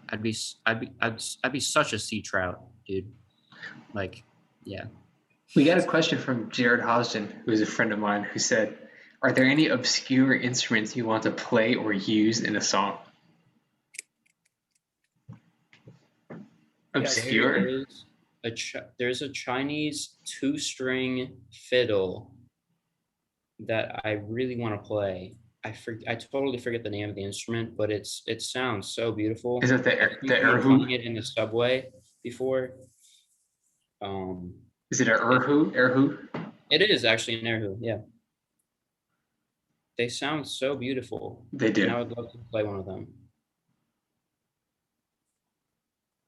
I'd be such a sea trout, dude. Like, yeah. We got a question from Jared Hodgson, who is a friend of mine, who said, "Are there any obscure instruments you want to play or use in a song?" Obscure? There's a Chinese 2-string fiddle that I really want to play. I totally forget the name of the instrument, but it sounds so beautiful. Is it the I've erhu? playing it in the subway before. Is it a erhu? Erhu? It is actually an erhu, yeah. They sound so beautiful. They do. And I would love to play one of them.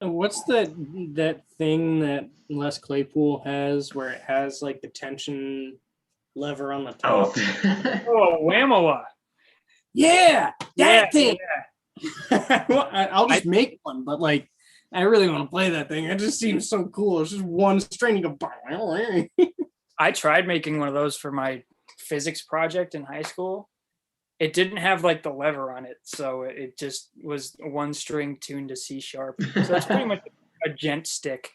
What's that thing that Les Claypool has where it has like the tension lever on the top? Oh, Whamala. Yeah, that thing. Yeah. Well, I'll just make one, but like I really want to play that thing. It just seems so cool. It's just one string. You go. I tried making one of those for my physics project in high school. It didn't have like the lever on it, so it just was one string tuned to C sharp. So it's pretty much a gent stick.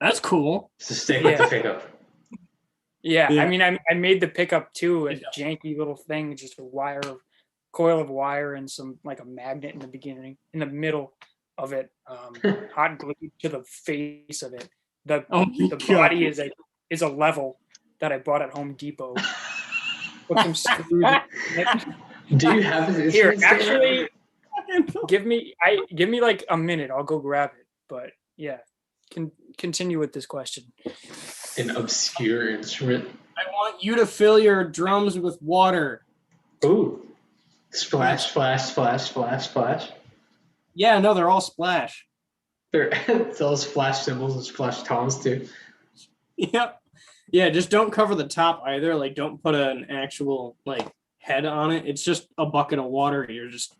That's cool. It's a stick with the pickup. Yeah, Yeah. I mean, I made the pickup too, a janky little thing, just a coil of wire and some like a magnet in the middle of it, hot glued to the face of it. The body is a level that I bought at Home Depot. Put some screws in it. Do you have this Here? instrument? Actually, give me like a minute. I'll go grab it. But yeah, continue with this question. An obscure instrument. I want you to fill your drums with water. Ooh. Splash, splash, splash, splash, splash. Yeah, no, they're all splash. It's all splash cymbals and splash toms too. Yep. Yeah, just don't cover the top either. Like, don't put an actual like head on it. It's just a bucket of water. You're just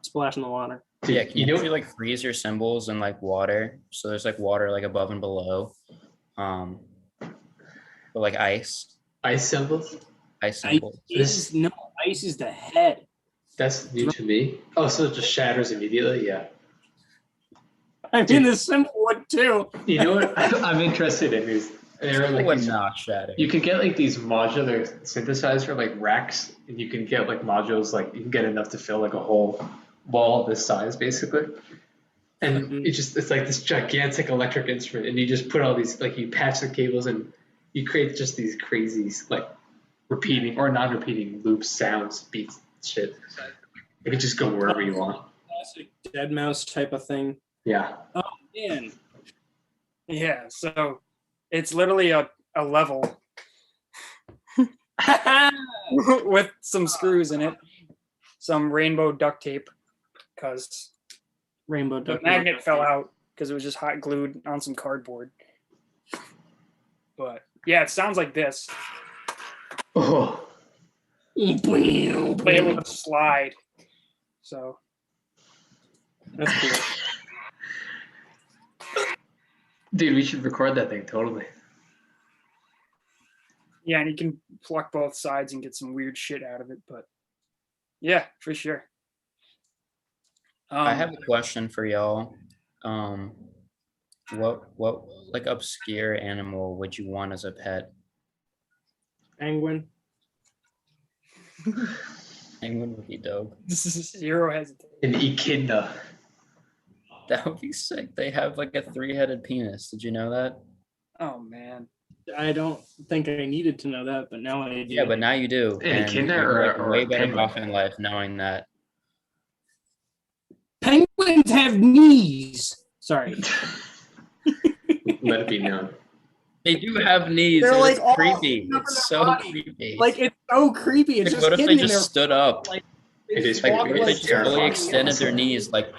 splashing the water. Dude, Yeah, can you actually like freeze your cymbals in like water? So there's like water like above and below. But like ice cymbals? Ice cymbals. Ice is the head. That's new to me. Oh, so it just shatters immediately? Yeah. I mean, the cymbal would too. You know what I'm interested in is there are like would these, not shatter. you can get like these modular synthesizer like racks, and you can get like modules like you can get enough to fill like a whole wall this size basically. And it's like this gigantic electric instrument, and you just put all these like you patch the cables and you create just these crazy like repeating or non-repeating loops, sounds, beats, shit. You can just go wherever you want. Classic dead mouse type of thing. Yeah. Oh man. Yeah, so it's literally a level with some screws in it, some rainbow duct tape, because Rainbow the duck. magnet fell out because it was just hot glued on some cardboard. But yeah, it sounds like this. Oh. But it will slide. So That's cool. Dude, we should record that thing totally. yeah, and you can pluck both sides and get some weird shit out of it. But yeah, for sure. I have a question for y'all. What like obscure animal would you want as a pet? Penguin. Penguin would be dope. Zero hesitation. An echidna. That would be sick. They have like a 3-headed penis. Did you know that? Oh man. I don't think I needed to know that, but now I do. Yeah, but now you do. An And echidna you're like or way a better penguin? off in life knowing that. Penguins have knees. Sorry. Let it be known. They do have knees. They're and like it's all creepy. over It's their so body. creepy. Like it's so creepy. It's Like, just what if they hidden in just their stood up? like It is Like, walk what if they really just terrifying. fully extended their knees? Like,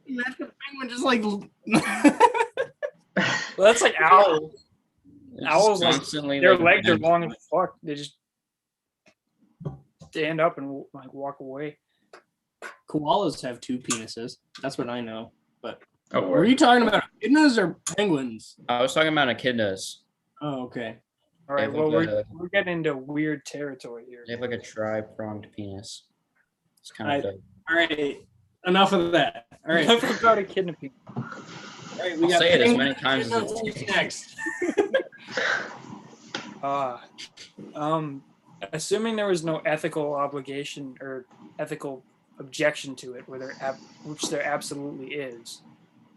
imagine a penguin just like Well, that's like owls. it's Owls, like, constantly Their like, legs are bent. long as fuck. They just stand up and like walk away. koalas have 2 penises. That's what I know. Oh, Were word. you talking about echidnas or penguins? I was talking about echidnas. Oh, okay. All right. have Well, like we're getting into weird territory here. They have like a tri-pronged penis. It's kind of dope. All right. Enough of that. All right. Enough about a kidnapping. All right. We I'll got say it as penguins, many times as echidnas, it who's next. Assuming there was no ethical obligation or ethical objection to it, which there absolutely is,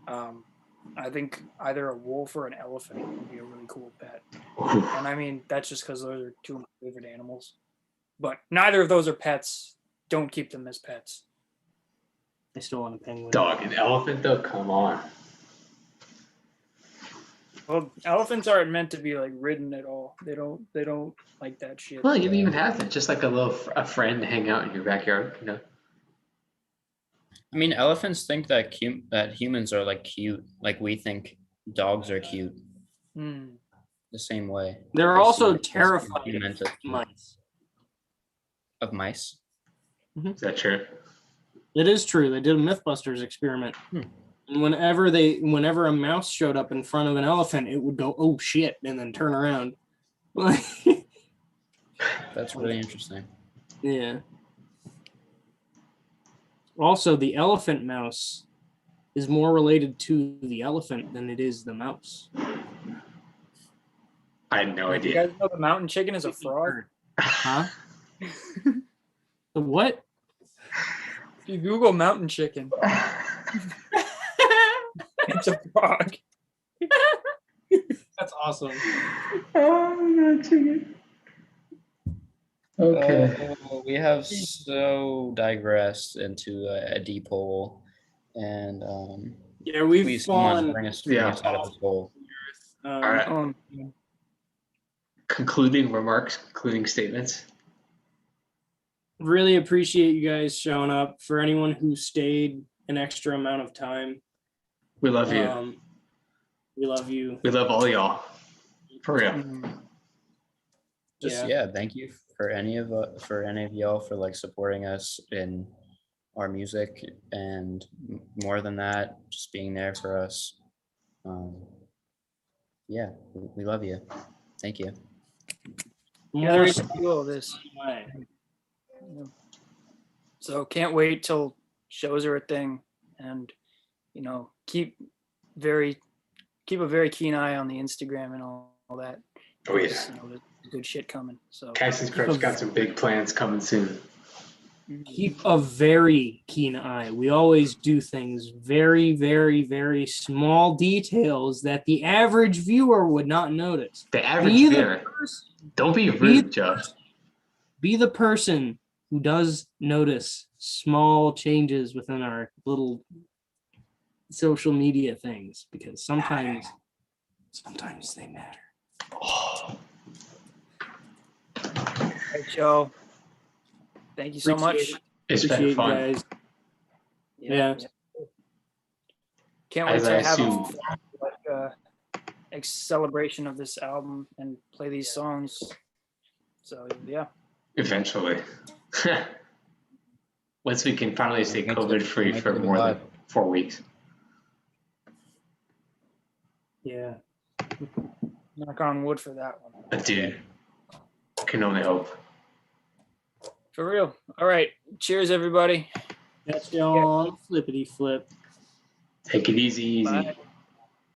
I think either a wolf or an elephant would be a really cool pet. And I mean, that's just because those are 2 of my favorite animals. But neither of those are pets. Don't keep them as pets. I still want a penguin. Dog, an elephant though? Come on. Well, elephants aren't meant to be like ridden at all. They don't like that shit. Well, you don't even have to. Just like a friend hang out in your backyard, you know? I mean, elephants think that that humans are like cute, like we think dogs are cute. Hmm. The same way. They're They also see us as terrified human of to- mice. Of mice. Is that true? It is true. They did a MythBusters experiment. And whenever a mouse showed up in front of an elephant, it would go, "Oh shit," and then turn around. That's really interesting. Yeah. Also, the elephant mouse is more related to the elephant than it is the mouse. I had no You idea. guys know the mountain chicken is a frog? Huh? The what? If you Google mountain chicken, it's a frog. That's awesome. Oh, not chicken. Okay. We have so digressed into a deep hole, and Yeah, we've please come on, fallen. bring us Yeah. out of this hole. All right. Concluding remarks, concluding statements. Really appreciate you guys showing up. For anyone who stayed an extra amount of time, We love you. we love you. We love all y'all. For real. Just thank you for any of y'all for like supporting us in our music, and more than that, just being there for us. Yeah, we love you. Thank you. Yeah, there is a deal of this. So can't wait till shows are a thing, and keep a very keen eye on the Instagram and all that. Oh yeah. There's good shit coming. So Cassie's Crutch got some big plans coming soon. Keep a very keen eye. We always do things very, very, very small details that the average viewer would not notice. The average viewer. Don't be rude, Joe. Be the person who does notice small changes within our little social media things, because sometimes they matter. Oh. All right, Joe. Thank you so much. It's been fun. Guys. Yeah. Can't wait As to I have assume. a celebration of this album and play these songs. So yeah. Eventually. Once we can finally stay Make it- COVID free make for it more than alive. 4 weeks. Yeah. Knock on wood for that one. But dude, can only hope. For real. All right. Cheers, everybody. Catch you on flippity flip. Take it easy. Bye.